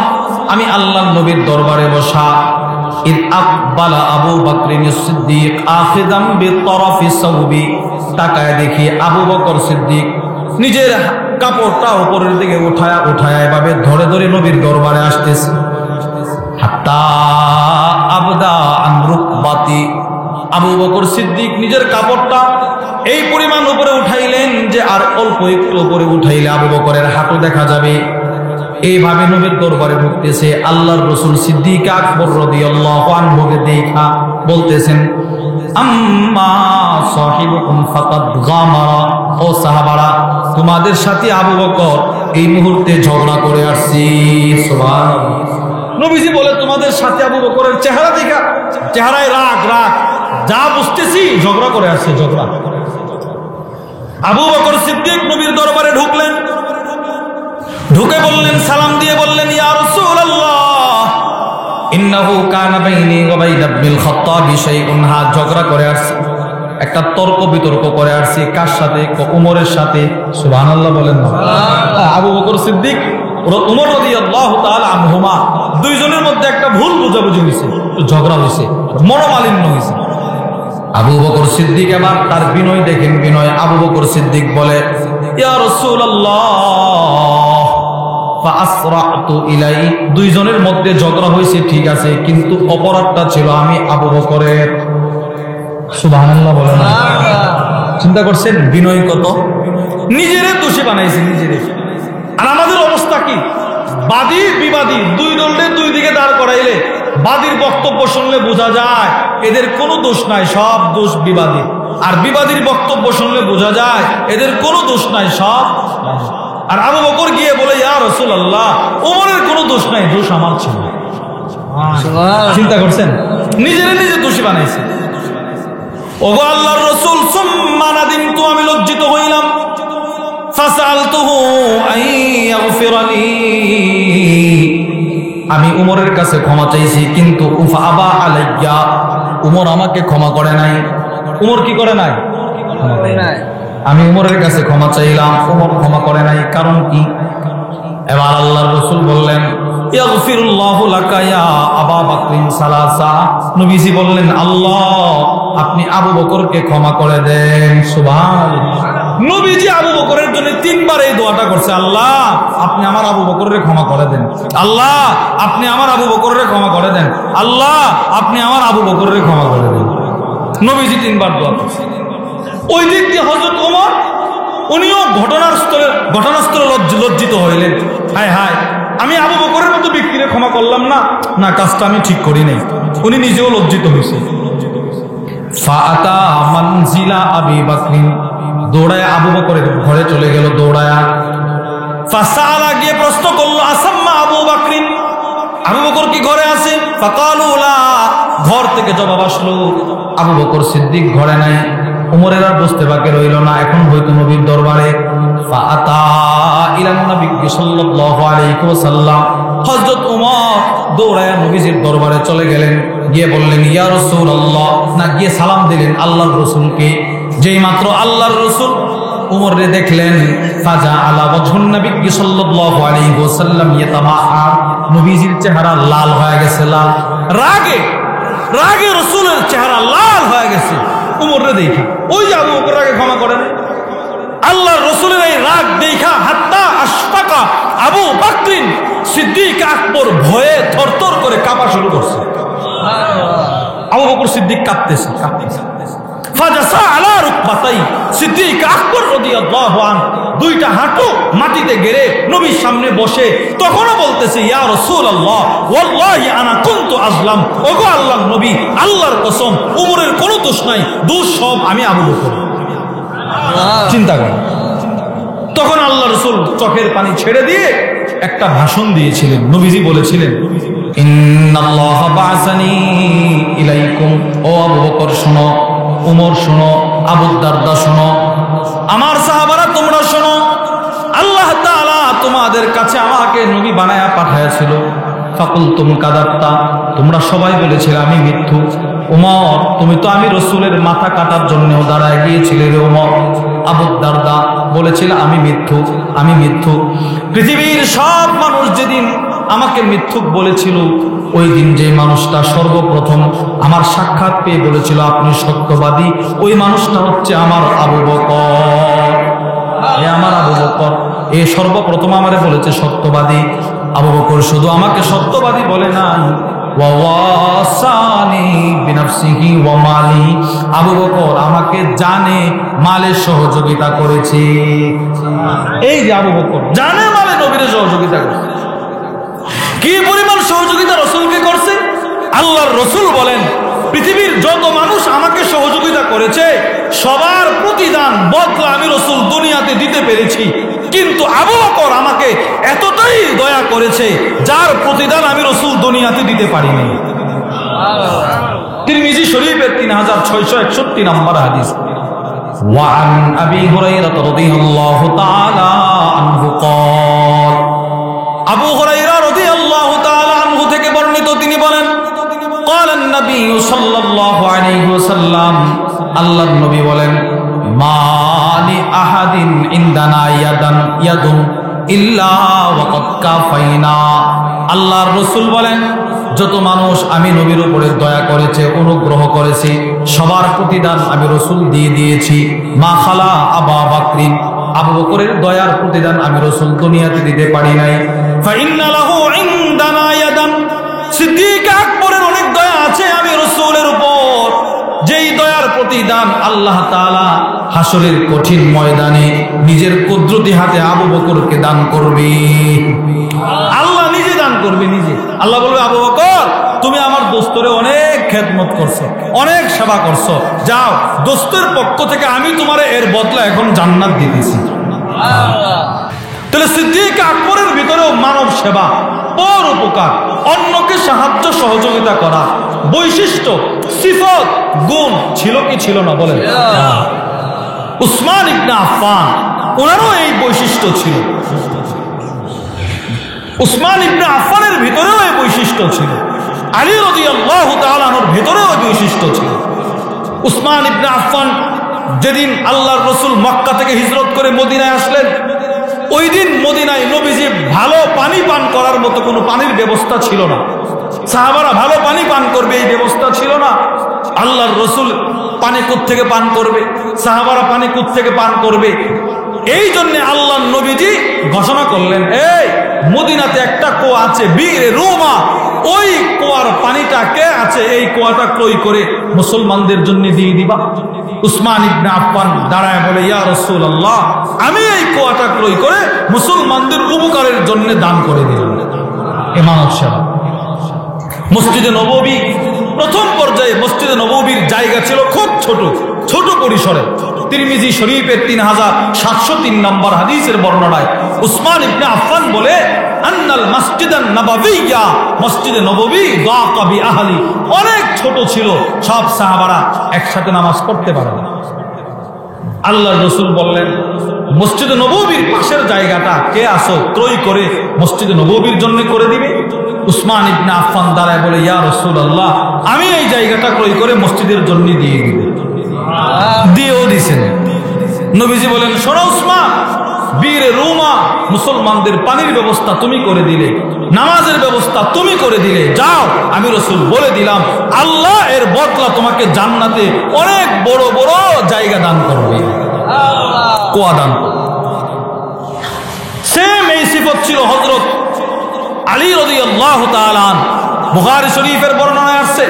আমি আল্লাহর নবীর দরবারে বসা। ইদ আকবালা আবু বকর সিদ্দিক আখিদাম বিতরফি সাওবি, তাকায় দেখি আবু বকর সিদ্দিক নিজের কাপড়টা উপরের দিকে উঠায়া এভাবে ধরে ধরে নবীর দরবারে আসতেছে। হাত্তা আবদা আন রুকবাতি, আবু বকর সিদ্দিক নিজের কাপড়টা এই পরিমাণ উপরে উঠাইলেন যে আর অল্প একটু উপরে উঠাইলে আবু বকরের হাঁটু দেখা যাবে। এইভাবে নবীর দরবারে ঢুকতেছে। আল্লাহর রাসূল সিদ্দিক আকবর রাদিয়াল্লাহু আনহুকে দেখা বলতেছেন, আম্মা সাহিবুকুম ফাকাদ গামারা, ও সাহাবারা তোমাদের সাথে আবু বকর এই মুহূর্তে ঝগড়া করে আসছে। সুবহানাল্লাহ। নবীজি বলে, তোমাদের সাথে আবু বকরের চেহারা দেখা, চেহারায় রাগ রাগ, যা বুঝতেছি ঝগড়া করে আসছে, ঝগড়া। আবু বকর সিদ্দিক নবীর দরবারে ঢুকলেন, ঢুকে বললেন, সালাম দিয়ে বললেন, ইয়া রাসূলুল্লাহ ইন্নাহু কানা বাইনি ওয়া বাইনা ইবনিল খাত্তাব শাইউন, হাত ঝগড়া করে আসছে, একটা তর্ক বিতর্ক করে আসছে। কার সাথে? উমরের সাথে। সুবহানাল্লাহ বলেন না। আবু বকর সিদ্দিক উমর রাদিয়াল্লাহু তাআলা আনহুমা, দুইজনের মধ্যে একটা ভুল বুঝাবুঝি হয়েছে, ঝগড়া হয়েছে, মনোমালিন্য হয়েছে। আবু বকর সিদ্দিক এবার তার বিনয় দেখেন, বিনয়। আবু বকর সিদ্দিক বলে, ইয়া রাসূলুল্লাহ ফাআসরাতু ইলাই, দুইজনের মধ্যে ঝগড়া হয়েছে ঠিক আছে, কিন্তু অপরাধটা ছিল আমি আবু বকরের। সুবহানাল্লাহ বলেন না। চিন্তা করছেন বিনয় কত, নিজেরে দোষী বানাইছে নিজেরে। আর আমাদের অবস্থা কি? বাদী বিবাদী দুই দলের দুই দিকে দাঁড় করাইলে বাদীর বক্তব্য শুনলে বোঝা যায় এদের কোনো দোষ নাই, সব দোষ বিবাদী। আর বিবাদীর বক্তব্য শুনলে বোঝা যায় এদের কোনো দোষ নাই, সব। আর আবু বকর গিয়ে বলে, ইয়া রাসূলুল্লাহ ওমরের কোনো দোষ নাই, দোষ আমার ছিল। চিন্তা করছেন, নিজেরে নিজে দোষী বানাইছে। ওগো আল্লাহর রাসূল, সুম্মা নাদিমতু, আমি লজ্জিত হইলাম। ফাসালতুহু আইয়াগফিরালি, আমি উমরের কাছে ক্ষমা চাইছি, কিন্তু উফা আবা আলাইয়া, উমর আমাকে ক্ষমা করে নাই। উমর কি করে নাই? আমি উমরের কাছে ক্ষমা চাইলাম, উমর ক্ষমা করে নাই। কারণ কি? এবার আল্লাহর রাসূল বললেন, ইয়াগফিরুল্লাহু লাকা ইয়া আবা বকরিন সালাসা, নবীজি বললেন, আল্লাহ আপনি আবু বকরকে ক্ষমা করে দেন। সুবহানাল্লাহ। নবীজি আবু বকরের জন্য 3 বার এই দোয়াটা করছে, আল্লাহ আপনি আমার আবু বকরের ক্ষমা করে দেন, আল্লাহ আপনি আমার আবু বকরের ক্ষমা করে দেন, আল্লাহ আপনি আমার আবু বকরের ক্ষমা করে দেন। নবীজি 3 বার দোয়া করছে। ওই দিক দিয়ে হযরত ওমর উনিও ঘটনাস্থলে লজ্জিত হইলেন, হায় হায় আমি আবু বকরের মতো ব্যক্তিকে ক্ষমা করলাম না, না কাজটা আমি ঠিক করি নাই। উনি নিজেও লজ্জিত হয়েছে। ফাআতা মানজিলা আবি বকরিন, দৌড়ায় আবু বকরের ঘরে চলে গেল দৌড়ায়া। ফাসালা গিয়ে প্রশ্ন করলো, আসাম্মা আবু বকরিন, আবু বকর কি ঘরে আছে? ফাকালু লা, ঘর থেকে জবাব আসলো আবু বকর সিদ্দিক ঘরে নাই। উমরের আর বুঝতে বাকি রইল না, এখন হয়তো নবীর দরবারে। ফাআতা ইলান নবী সাল্লাল্লাহু আলাইহি ওয়াসাল্লাম, হযরত ওমর দৌড়ায়া নবীজির দরবারে চলে গেলেন। গিয়ে বললেন, ইয়া রাসূলুল্লাহ, না গিয়ে সালাম দিলেন আল্লাহর রাসূলকে। যেই মাত্র আল্লাহর রাসূল উমরে দেখলেন, ফাজা আলা ওয়াজহুন নবী সাল্লাল্লাহু আলাইহি ওয়াসাল্লাম ইয়াতামাআ, নবীজির চেহারা লাল হয়ে গেছে, লাল রাগে রাগে রাসূলের চেহারা লাল হয়ে গেছে। উমরে দেখা ওই যে আবু বকর রাগে ক্ষমা করেন, আল্লাহর রাসূলের এই রাগ দেখা হাত্তা আশফাকা আবু বকরিন সিদ্দিক আকবর ভয়ে থরথর করে কাঁপা শুরু করছে। আবু বকর সিদ্দিক কাঁপতেছে। ফাজাসা আলা রুকবাতাই, সিদ্দিক আকবর রাদিয়াল্লাহু আনহু দুইটা হাঁটু মাটিতে গেড়ে নবীর সামনে বসে তখনও বলতেছে, ইয়া রাসূলুল্লাহ ওয়াল্লাহি আনা কুনতু আজলাম, ওগো আল্লাহর নবী আল্লাহর কসম উমরের কোনো দোষ নাই, দোষ সব আমি আবু বকর। চিন্তা করেন, তখন আল্লাহ রাসূল চোখের পানি ছেড়ে দিয়ে একটা ভাষণ দিয়েছিলেন। নবীজি বলেছিলেন, ইন্নাল্লাহ বা'সানি ইলাইকুম, ও আবু বকর শোনো, উমর শোনো, আবু দারদা শোনো, আমার সাহাবারা তোমরা শোনো, আল্লাহ তাআলা তোমাদের কাছে আমাকে নবী বানায়া পাঠাইছিল। ফাকুলতুম কাযাবতা, তোমরা সবাই বলেছিলে আমি মিথ্যু। উমর তুমি তো আমি রাসূলের মাথা কাটার জন্যও দাঁড়ায় গিয়েছিলে রে উমর। আবু দারদা বলেছিল আমি মিথ্যু, আমি মিথ্যু। পৃথিবীর সব মানুষ যেদিন আমাকে মিথ্যুক বলেছিল, ওই দিন যে মানুষটা সর্বপ্রথম আমার সাক্ষাৎ পেয়ে বলেছিল আপনি সত্যবাদী, ওই মানুষটা হচ্ছে আমার আবু বকর। আমার আবু বকর এ সর্বপ্রথম আমারে বলেছে সত্যবাদী। আবু বকর শুধু আমাকে সত্যবাদী বলে নাই, ওয়াসানি বিনাফসিহি ওয়া মালি, আবু বকর আমাকে জানে মালে সহযোগিতা করেছে। এই যে আবু বকর জানে মালে নবীর সহযোগিতা করেছে। কি পরিমাণ সহযোগিতা রাসূলকে করছে? আল্লাহর রাসূল বলেন, পৃথিবীর যত মানুষ আমাকে সহযোগিতা করেছে সবার প্রতিদান বদলা আমি রাসূল দুনিয়াতে দিতে পেরেছি, কিন্তু আবু বকর আমাকে এতটাই দয়া করেছে যার প্রতিদান আমি রাসূল দুনিয়াতে দিতে পারিনি। তিরমিজি শরীফের 3661 নম্বর হাদিস। ওয়ান আবি হুরায়রা রাদিয়াল্লাহু তাআলা আনহু قال, আবু হুরায়রা রাদিয়াল্লাহু তাআলা আনহু থেকে বর্ণিত, তিনি বলেন, قال النبي صلى الله عليه وسلم, আল্লাহর নবী বলেন, মালি আহাদিন ইনদানা ইয়াদুন ইল্লা ওয়াকাদ কাফাইনা, আল্লাহর রাসূল বলেন যত মানুষ আমি নবীর উপরে দয়া করেছে, অনুগ্রহ করেছে, সবার প্রতিদান আমি রাসূল দিয়ে দিয়েছি। মা খালা আবু বকরিন, আবু বকরের দয়ার প্রতিদান আমি রাসূল দুনিয়াতে দিতে পারি নাই। ফা ইন্না লাহু ইনদানা ইয়াদান, সিদ্দিক আকবরের অনেক দয়া আছে আমি রাসূলের উপর, যেই দয়ার প্রতিদান আল্লাহ তাআলা হাসরের কঠিন ময়দানে নিজের কুদরতি হাতে আবু বকরকে দান করবে। আল্লাহ নিজে দান করবে, নিজে। আল্লাহ বলবে, আবু বকর তুমি আমার দোস্তরে অনেক খেদমত করছো, অনেক সেবা করছো, যাও দোস্তের পক্ষ থেকে আমি তোমারে এর বদলা এখন জান্নাত দিতেছি। তাহলে সিদ্দিক আকবরের ভিতরেও মানব সেবা, পর উপকার, অন্যকে সাহায্য সহযোগিতা করা বৈশিষ্ট্য, সিফত, গুণ ছিল কি ছিল না বলেন? উসমান ইবনে আফফান ওনারও এই বৈশিষ্ট্য ছিল। উসমান ইবনে আফফানের ভিতরেও এই বৈশিষ্ট্য ছিল। আলী রাদিয়াল্লাহু তাআলা আনহুর ভিতরেও এই বৈশিষ্ট্য ছিল। উসমান ইবনে আফফান যেদিন আল্লাহর রাসূল মক্কা থেকে হিজরত করে মদিনায় আসলেন, ওই দিন মদিনায় নবীজি ভালো পানি পান করার মতো কোনো পানির ব্যবস্থা ছিল না। সাহাবারা ভালো পানি পান করবে এই ব্যবস্থা ছিল না। আল্লাহর রাসূল পানি থেকে পান করবে, সাহাবারা পানি থেকে পান করবে। এই জন্য আল্লাহ নবীজি ঘোষণা করলেন, এই মদিনাতে একটা কুয়া আছে বীরে রুমা, ওই কুয়ার পানিটা কে আছে এই কুয়াটা ক্রয় করে মুসলমানদের জন্য দিয়ে দিবা। উসমান ইবনে আফফান দাঁড়ায় বলে, ইয়া রাসূলুল্লাহ, আমি এই কুয়াটা ক্রয় করে মুসলমানদের উপকারের জন্য দান করে দিলাম। এ মানব সেবা। মসজিদে নববী প্রথম পর্যায়ে মসজিদে নববীর জায়গা ছিল খুব ছোট পরিসরে। তিরমিজি শরীফের 3703 নম্বর হাদিসের বর্ণনায় উসমান ইবনে আফফান বলে, আন্নাল মাসজিদান নববিয়্যা, মসজিদে নববী দাকা বিআহলি, অনেক ছোট ছিল, সব সাহাবারা একসাথে নামাজ পড়তে পারে না। আল্লাহর রাসূল বললেন, মসজিদে নববীর পাশের জায়গাটা কে আসো ক্রয় করে মসজিদে নববীর জন্য করে দিবে। উসমান ইবনে আফফান দাঁড়ায় বলে, ইয়া রাসূলুল্লাহ, আমি এই জায়গাটা ক্রয় করে মসজিদের জন্য দিয়ে দিব। দিয়েও দিছেন। নবীজি বলেন, শোনো উসমান, বীরে রুমা, মুসলমানদের পানির ব্যবস্থা তুমি করে দিলে, নামাজের ব্যবস্থা তুমি করে দিলে, যাও, আমি রাসূল বলে দিলাম আল্লাহ এর বদলা তোমাকে জান্নাতে অনেক বড় বড় জায়গা দান করবে, কুয়া দান করবে। সেম এই সিফত ছিল হযরত আলী রাদিয়াল্লাহু তাআলা আনহু। বুখারী শরীফের বর্ণনায় আসছে,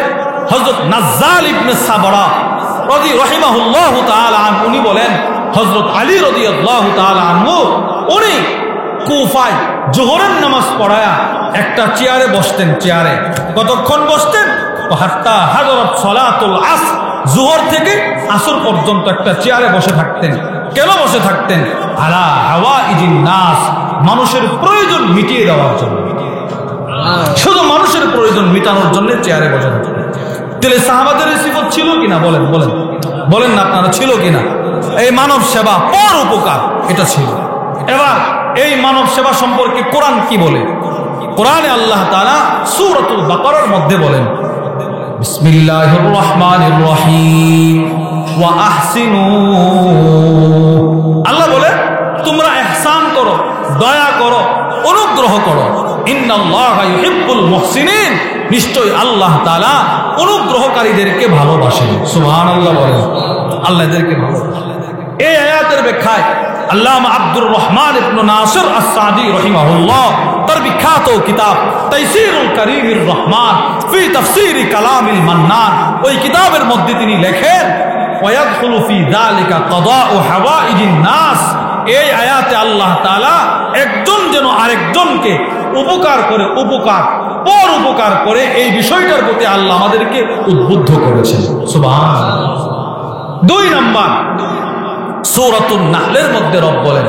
হযরত নাজ্জাল ইবনে সাবরা রাহিমাহুল্লাহু তাআলা আনহু, উনি বলেন, হযরত আলী রাদিয়াল্লাহু তাআলা আনহু উনি কুফায় জোহরের নামাজ পড়ায়া একটা চেয়ারে বসতেন। চেয়ারে কতক্ষণ বসতেন? হাত্তা হাদরাত সালাতুল আসর, জোহর থেকে আসর পর্যন্ত একটা চেয়ারে বসে থাকতেন। কেন বসে থাকতেন? আলা হাওয়াইজিন নাস, মানুষের প্রয়োজন মিটিয়ে দেওয়ার জন্য, শুধু মানুষের প্রয়োজন মেটানোর জন্য চেয়ারে বসে থাকতেন। তাহলে সাহাবাদের সিফত ছিল কিনা? বলেন বলেন বলেন না আপনারা, ছিল কিনা? এই মানব সেবা, পর উপকার, এটা ছিল। এবার এই মানব সেবা সম্পর্কে কোরআন কি বলে? কোরআনে আল্লাহ তাআলা সূরাতুল বাকারার মধ্যে বলেন, বিসমিল্লাহির রহমানির রহিম ওয়া আহসিনু, আল্লাহ বলে তোমরা ইহসান করো, দয়া করো, অনুগ্রহ করো। ইন্নাল্লাহা ইউহিব্বুল মুহসিনিন, নিশ্চয় আল্লাহ তাআলা অনুগ্রহকারীদেরকে ভালোবাসেন। সুবহানাল্লাহ বলেন, আল্লাহ এদেরকে ভালোবাসেন। এই আয়াতের ব্যাখ্যায় আল্লামা আব্দুর রহমান ইবনে নাসির আস-সাদি রাহিমাহুল্লাহ তার বিখ্যাত কিতাব তাইসিরুল কারীমির রহমান ফি তাফসীরি কালামিল মান্নান, ওই কিতাবের মধ্যে তিনি লেখেন, ওয়ায়াদখুলু ফি যালিকা কাদাউ হাওয়াইজিন নাস, এই আয়াতে আল্লাহ তাআলা একজন যেন আরেকজনকে উপকার করে, পর উপকার করে, এই বিষয়টার প্রতি আল্লাহ আমাদেরকে উদ্বুদ্ধ করেছেন। সুবহানাল্লাহ। 2 নাম্বার সূরাতুন নাহলের মধ্যে রব বলেন,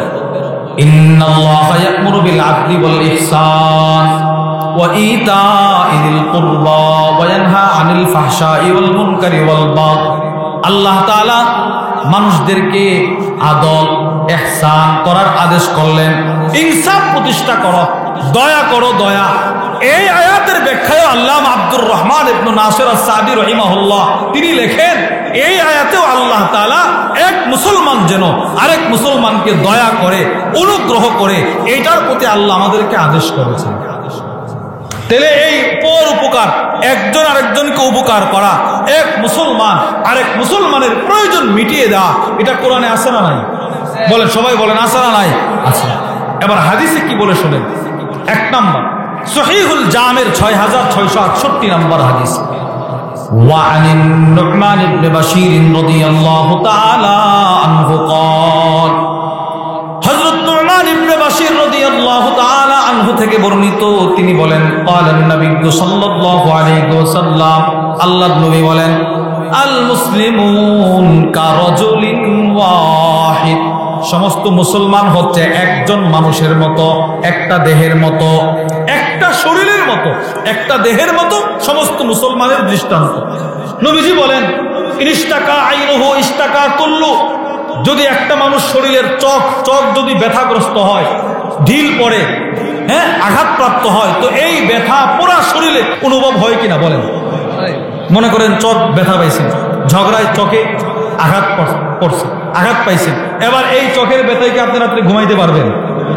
ইন্নাল্লাহা ইয়া'মুরু বিল আদলি ওয়াল ইহসান ওয়া ইতাইযিল কুরবা ওয়া ইয়ানহা আনিল ফাহশাই ওয়াল মুনকারি ওয়াল বাগয়। আল্লাহ তাআলা মানুষদেরকে আদল, ইহসান করার আদেশ করলেন, ইনসাফ প্রতিষ্ঠা করো, দয়া করো, দয়া। এই আয়াতের ব্যাখ্যায় আল্লামা আব্দুর রহমান ইবনে নাসির আস-সাদি রাহিমাহুল্লাহ তিনি লেখেন, এই আয়াতেও আল্লাহ তাআলা এক মুসলমান যেন আরেক মুসলমানকে দয়া করে, অনুগ্রহ করে, এইটার প্রতি আল্লাহ আমাদেরকে আদেশ করেছেন। তাহলে এই পর উপকার, একজন আরেকজনকে উপকার করা, এক মুসলমান আরেক মুসলমানের প্রয়োজন মিটিয়ে দেওয়া, এটা কোরআনে আছে না নাই? বলেন, সবাই বলেন, আছে না নাই? আছে। এবার হাদিসে কি বলে শোনেন। 1 নাম্বার সহিহুল জামের 6668 নম্বর হাদিস, وعن النعمان بن بشير رضي الله تعالى عنه قال, হযরত নু'মান ইবনে বাশীর রাদিয়াল্লাহু তাআলা আনহু থেকে বর্ণিত, তিনি বলেন, قال النبي صلى الله عليه وسلم, আল্লাহর নবী বলেন, আল মুসলিমুন কারাজুলিন ওয়াহিদ, সমস্ত মুসলমান হচ্ছে একজন মানুষের মতো, একটা দেহের মতো, একটা শরীরের মতো, একটা দেহের মতো, সমস্ত মুসলমানের দৃষ্টান্ত। নবীজি বলেন, ইনস্তাকা আইনুহু ইস্তাকা কুল্লু, যদি একটা মানুষ শরীরের চোখ যদি ব্যথাগ্রস্ত হয়, ঢিল পড়ে, আঘাতপ্রাপ্ত হয়, তো এই ব্যথা পুরা শরীরে অনুভব হয় কিনা? বলেন। মনে করেন চোখ ব্যথা পাইছেন, ঝগড়ায় চোখে আঘাত পড়ছে, আঘাত পাইছেন, এবার এই চোখের ব্যথায় কি আপনি রাত্রে ঘুমাইতে পারবেন?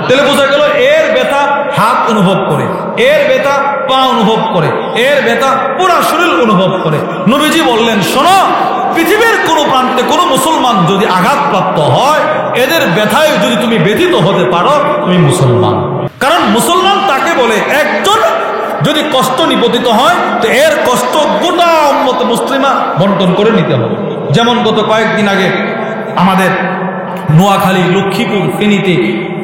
তাহলে বোঝা গেল এর ব্যথা হাত অনুভব করে, এর ব্যথা পা অনুভব করে, এর ব্যথা পুরা শরীর অনুভব করে। নবীজি বললেন, শোনো, পৃথিবীর কোনো প্রান্তে কোনো মুসলমান যদি আঘাতপ্রাপ্ত হয়, এদের ব্যথায় যদি তুমি ব্যথিত হতে পারো, তুমি মুসলমান। কারণ মুসলমান তাকে বলে একজন যদি কষ্ট নিপতিত হয় তো এর কষ্ট গোটা উম্মত মুসলিমা বন্টন করে নিতে হবে। যেমন গত কয়েকদিন আগে আমাদের নোয়াখালী, লক্ষ্মীপুর, ফেনীতে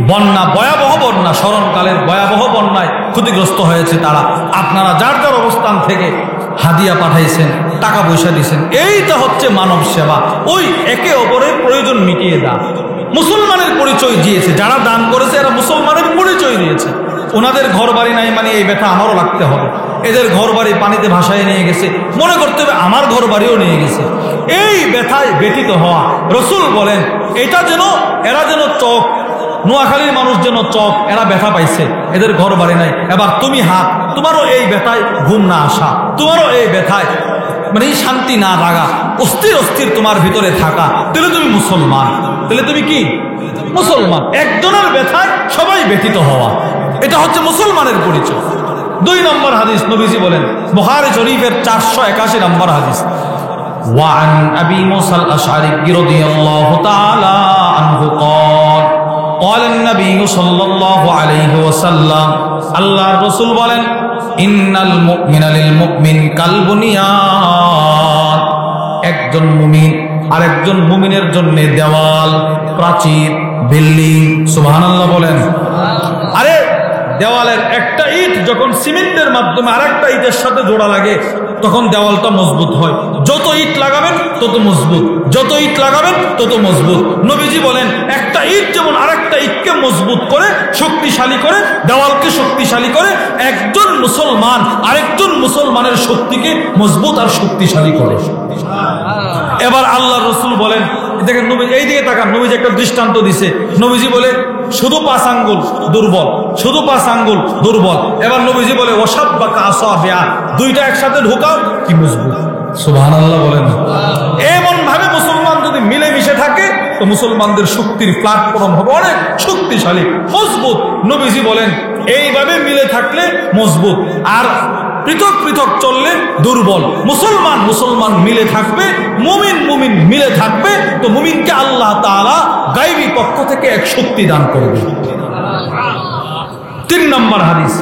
বন্যা, ভয়াবহ বন্যা, স্মরণকালের ভয়াবহ বন্যায় ক্ষতিগ্রস্ত হয়েছে তারা। আপনারা যার যার অবস্থান থেকে হাদিয়া পাঠাইছেন, টাকা পয়সা দিয়েছেন, এইটা হচ্ছে মানব সেবা। ওই একে অপরের প্রয়োজন মিটিয়ে দাও। মুসলমানের পরিচয় দিয়েছে, যারা দান করেছে এরা মুসলমানের পরিচয় দিয়েছে। ওনাদের ঘর বাড়ি নাই মানে এই ব্যথা আমারও লাগতে হবে। এদের ঘর বাড়ি পানিতে ভাসায় নিয়ে গেছে, মনে করতে হবে আমার ঘর বাড়িও নিয়ে গেছে। এই ব্যথায় ব্যথিত হওয়া, রসুল বলেন এটা যেন, এরা যেন চক, নোয়াখালীর মানুষ যেন চক, এরা ব্যথা পাইছে, এদের ঘর বাড়ি নাই। এবার তুমি হাত, তোমারও এই ব্যথায় ঘুম না আসা, তোমারও এই ব্যথায় মানে শান্তি না লাগা, অস্থির অস্থির তোমার ভিতরে থাকা, তাহলে তুমি মুসলমান। তাহলে তুমি কি মুসলমান? একজনের ব্যথায় সবাই ব্যথিত হওয়া, এটা হচ্ছে মুসলমানের পরিচয়। 2 নম্বর হাদিস, নবীজি বলেন, বুখারী শরীফের 481 নম্বর হাদিস, وعن أبي موسى الأشعري رضي الله تعالى عنه قال قال النبي صلى الله عليه وسلم الله الرسول বলেন ইন্নাল মুমিনা লিল মুমিন কাল বুনিয়ান, একজন মুমিন আরেকজন মুমিনের জন্য দেওয়াল, প্রাচীর, বিল্ডিং। সুবহানাল্লাহ বলেন। আরে দেওয়ালের একটা ইট যখন সিমেন্টের মাধ্যমে আরেকটা ইটের সাথে জোড়া লাগে তখন দেওয়ালটা মজবুত হয়। যত ইট লাগাবেন তত মজবুত, যত ইট লাগাবেন তত মজবুত। নবীজি বলেন একটা ইট যেমন আরেকটা ইটকে মজবুত করে, শক্তিশালী করে, দেওয়ালকে শক্তিশালী করে, একজন মুসলমান আরেকজন মুসলমানের শক্তিকে মজবুত আর শক্তিশালী করে। এবার আল্লাহ রসুল বলেন, দেখেন নবী এইদিকে তাকান, নবীজি একটা দৃষ্টান্ত দিছে। নবীজি বলে শুধু 5 আঙ্গুল দুর্বল, শুধু 5 আঙ্গুল দুর্বল। এবার নবীজি বলে ওয়াসাব্বাকা আসাবিআ, দুইটা একসাথে ঢোকাও কি মজবুত। সুবহানাল্লাহ বলেন। এমন ভাবে মুসলমান যদি মিলেমিশে থাকে তো মুসলমানদের শক্তির প্ল্যাটফর্ম হবে অনেক শক্তিশালী, মজবুত। নবীজি বলেন এইভাবে মিলে থাকলে মজবুত, আর পৃথক পৃথক চললে দুর্বল। মুসলমান মুসলমান মিলে থাকবে, মুমিন মুমিন মিলে থাকবে, তো মুমিনকে আল্লাহ তাআলা গায়বী পক্ষ থেকে এক শক্তি দান করবে। 3 নম্বর হাদিস,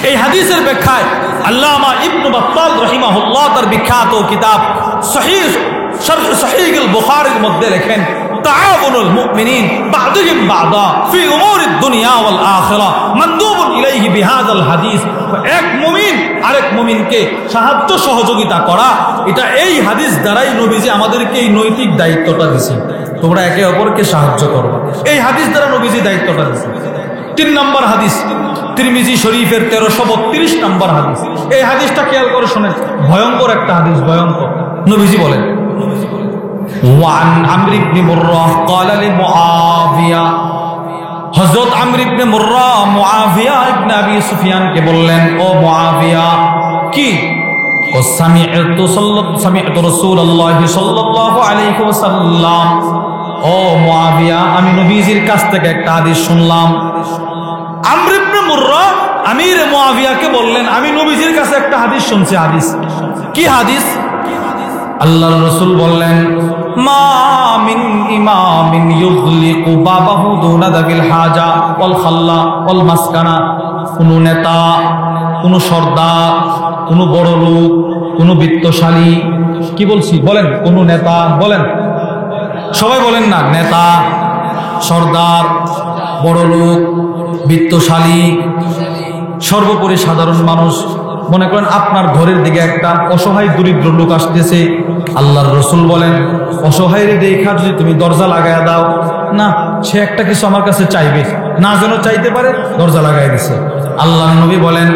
এই হাদিসের ব্যাখ্যায় আল্লামা ইবনে বাত্তাল রাহিমাহুল্লাহ তার বিখ্যাত কিতাব সহিহ শরহ সহিহ আল বুখারীর মধ্যে লেখেন, তাআবুনুল মুমিনিন বা'দুহুম বা'দা ফি উমুরিদ দুনিয়া ওয়াল আখিরা মানদুবুন ইলাইহি বিহাযাল হাদিস। এক মুমিন আরেক মুমিনকে সাহায্য সহযোগিতা করা, এটা এই হাদিস দ্বারাই নবীজি আমাদেরকে এই নৈতিক দায়িত্বটা দিয়েছেন, তোমরা একে অপরকে সাহায্য করো। এই হাদিস দ্বারা নবীজি দায়িত্বটা দিয়েছেন। 3 নম্বর হাদিস, তিরমিজি শরীফের 1332 নম্বর হাদিস। এই হাদিসটা খেয়াল করে শোনেন, ভয়ঙ্কর একটা হাদিস, ভয়ঙ্কর। নবীজি বলেন ওয়ান আমর ইবনে মুররাহ قال لمعاويه, হযরত আমর ইবনে মুররা মুআবিয়া ইবনে আবি সুফিয়ানকে বললেন, ও মুআবিয়া, কি সামি'তু রাসূলুল্লাহ সাল্লাল্লাহু আলাইহি ওয়াসাল্লাম, ও মুআবিয়া, আমি নবীজির কাছ থেকে একটা হাদিস শুনলাম। আমর ইবনে মুররা আমির মুআবিয়াকে বললেন, আমি নবীজির কাছে একটা হাদিস শুনছি। হাদিস কি? হাদিস আল্লাহর রাসূল বললেন, মা মিন ইমামিন ইউগলিকু বাবাহু দুনা দাবিল হাজা ওয়াল খাল্লা ওয়াল মাসকানা, কোন নেতা, কোন সর্দার, কোন বড় লোক, কোন বিত্তশালী, কি বলছি বলেন, কোন নেতা, বলেন সবাই বলেন না, নেতা, সর্দার, বড় লোক, বিত্তশালী, সর্বোপরি সাধারণ মানুষ। মনে করেন আপনার ঘরের দিকে একটা অসহায় দরিদ্র লোক আসতেছে, আল্লাহর রাসূল বলেন অসহায়ের দেখা যদি তুমি দরজা লাগায়া দাও না, সে একটা কিছু আমার কাছে চাইবে না, যেন চাইতে পারে দরজা লাগাই দিছে। আল্লাহর নবী বলেন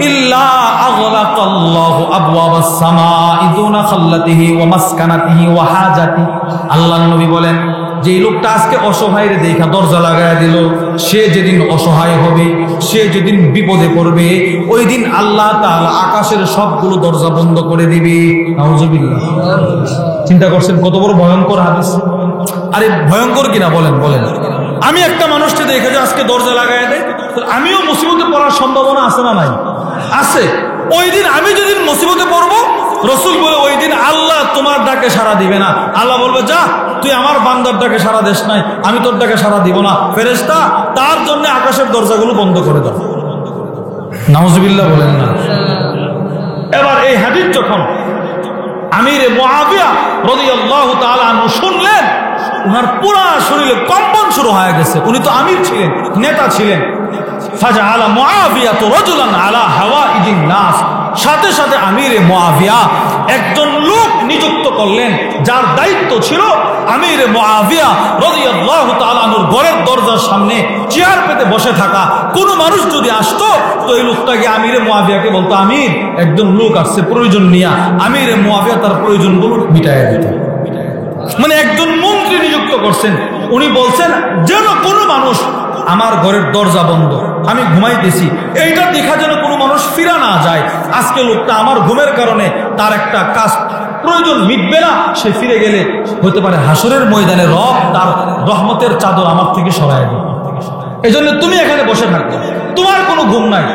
ইল্লা আগলাকাল্লাহু আবওয়াবাস সামাই দুনা খাল্লাতিহি ওয়া মাসকানাতিহি ওয়া হাজাতিহি। আল্লাহর নবী বলেন যে লোকটা আজকে অসহায়ের দেখা দরজা লাগায়া দিল, সে যেদিন অসহায় হবে, সে যেদিন বিপদে পড়বে, ওই দিন আল্লাহ তাআলা আকাশের সবগুলো দরজা বন্ধ করে দিবে। নাউজুবিল্লাহ। চিন্তা করছেন কত বড় ভয়ঙ্কর হাদিস? আরে ভয়ঙ্কর কিনা বলেন, বলেন। আমি একটা মানুষকে দেখে যে আজকে দরজা লাগায়া দেয়, আমিও মুসিবতে পড়ার সম্ভাবনা আছে না নাই? আছে। ওই দিন আমি যেদিন মুসিবতে পড়বো রসুল বলে ওই দিন আল্লাহ তোমার ডাকে সাড়া দিবে না। আল্লাহ বলবে, যা তুই আমার বান্দার ডাকে সাড়া দেশ নাই, আমি তোর ডাকে সাড়া দিব না। ফেরেশতা তার জন্য আকাশের দরজাগুলো বন্ধ করে দাও। নাউজুবিল্লাহ বলেন না। এবার এই হাদিস যখন আমিরে মুআবিয়া রাদিয়াল্লাহু তাআলা আনহু শুনলেন, উনার পুরা শরীরে কম্পন শুরু হয়ে গেছে। উনি তো আমির ছিলেন, নেতা ছিলেন। ফাজআলা মুআবিয়াতু রাজুলান আলা হাওয়াইদিন নাস, সাথে সাথে আমিরে মুআবিয়া একজন লোক নিযুক্ত করলেন, যার দায়িত্ব ছিল আমিরে মুআবিয়া রাদিয়াল্লাহু তাআলা আনহুর ঘরের দরজার সামনে চেয়ার পেতে বসে থাকা। কোন মানুষ যদি আসতো তো এই লোকটাকে আমিরে মুআবিয়াকে বলতো, আমির একজন লোক আসছে প্রয়োজন নিয়ে, আমিরে মুআবিয়া তার প্রয়োজনগুলো মিটাইয়া দিত। মানে একজন মন্ত্রী নিযুক্ত করছেন। উনি বলছেন যেন কোনো মানুষ, আমার ঘরের দরজা বন্ধ, আমি ঘুমাইতেছি, এইটা দেখা যেন কোনো মানুষ ফিরা না যায়। আজকে লোকটা আমার ঘুমের কারণে তার একটা কাজ প্রয়োজন মিটবে না, সে ফিরে গেলে হতে পারে হাসরের ময়দানে রব তার রহমতের চাদর আমার থেকে সরায় দেবে। এই জন্য তুমি এখানে বসে থাকবে, তোমার কোনো ঘুম নাই,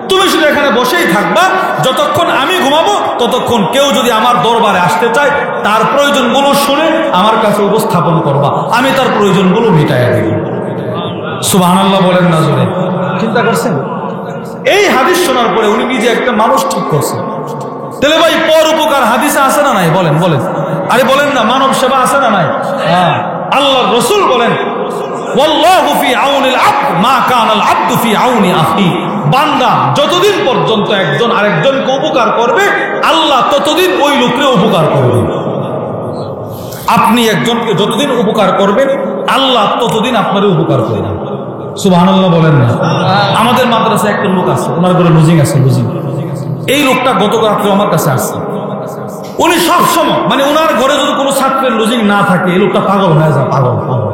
তুমি শুধু এখানে বসেই থাকবা। যতক্ষণ আমি ঘুমাবো ততক্ষণ কেউ যদি আমার দরবারে আসতে চায় তার প্রয়োজনগুলো শুনে আমার কাছে উপস্থাপন করবা, আমি তার প্রয়োজনগুলো মিটাইয়া দিব। সুবহানাল্লাহ বলেন না জোরে। চিন্তা করছেন? এই হাদিস শোনার পরে উনি নিজে একটা মানুষ ঠিক করছেন। তাহলে ভাই পর উপকার হাদিসে আছে না নাই? বলেন বলেন, আরে বলেন না, মানব সেবা আছে না নাই? হ্যাঁ, আল্লাহ রাসূল বলেন, ওয়াল্লাহু ফি আউনিল আবদ মা কানাল আবদু ফি আউনি আখি। বান্দা যতদিন পর্যন্ত একজন আরেকজনকে উপকার করবে, আল্লাহ ততদিন ওই লোককে উপকার করবে। আপনি একজনকে যতদিন উপকার করবেন, আল্লাহ ততদিন আপনার উপকার করবেন। সুবহানাল্লাহ বলেন না। আমাদের মাদ্রাসায় একটা লোক আছে, ওনার ঘরে লুজিং আছে, লুজিং। এই লোকটা গত রাত্রে আমার কাছে আসছে। উনি সব সময়, মানে ওনার ঘরে যদি কোনো ছাত্রের লুজিং না থাকে, এই লোকটা পাগল হয়ে যায়, পাগল পাগল।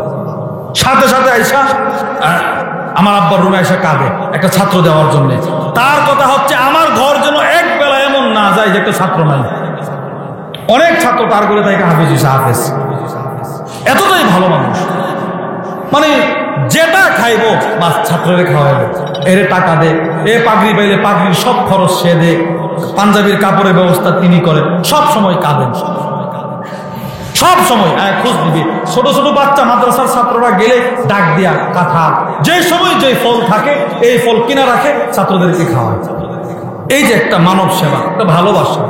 সাথে সাথে আইসা আমার আব্বার রুমে আইসা কাঁদে একটা ছাত্র দেওয়ার জন্য। তার কথা হচ্ছে আমার ঘর যেন এক বেলা এমন না যায় যে একটা ছাত্র নাই। অনেক ছাত্র তার করে তাই হাফেজ হয়েছে, হাফেজ। এতটাই ভালো মানুষ, মানে যেটা খাইবো বা ছাত্ররে খাওয়াইবো, এর টাকা দে, এ পাগড়ি পাইলে পাগড়ির সব খরচ সে দে, পাঞ্জাবির কাপড়ের ব্যবস্থা তিনি করেন। সব সময় কাঁদেন, সব সময় খোঁজ দিবে। ছোট ছোট বাচ্চা মাদ্রাসার ছাত্ররা গেলে ডাক দিয়া কাঁথা, যে সময় যে ফল থাকে এই ফল কিনা রাখে, ছাত্রদেরকে খাওয়ায়। এই যে একটা মানব সেবা, একটা ভালোবাসা,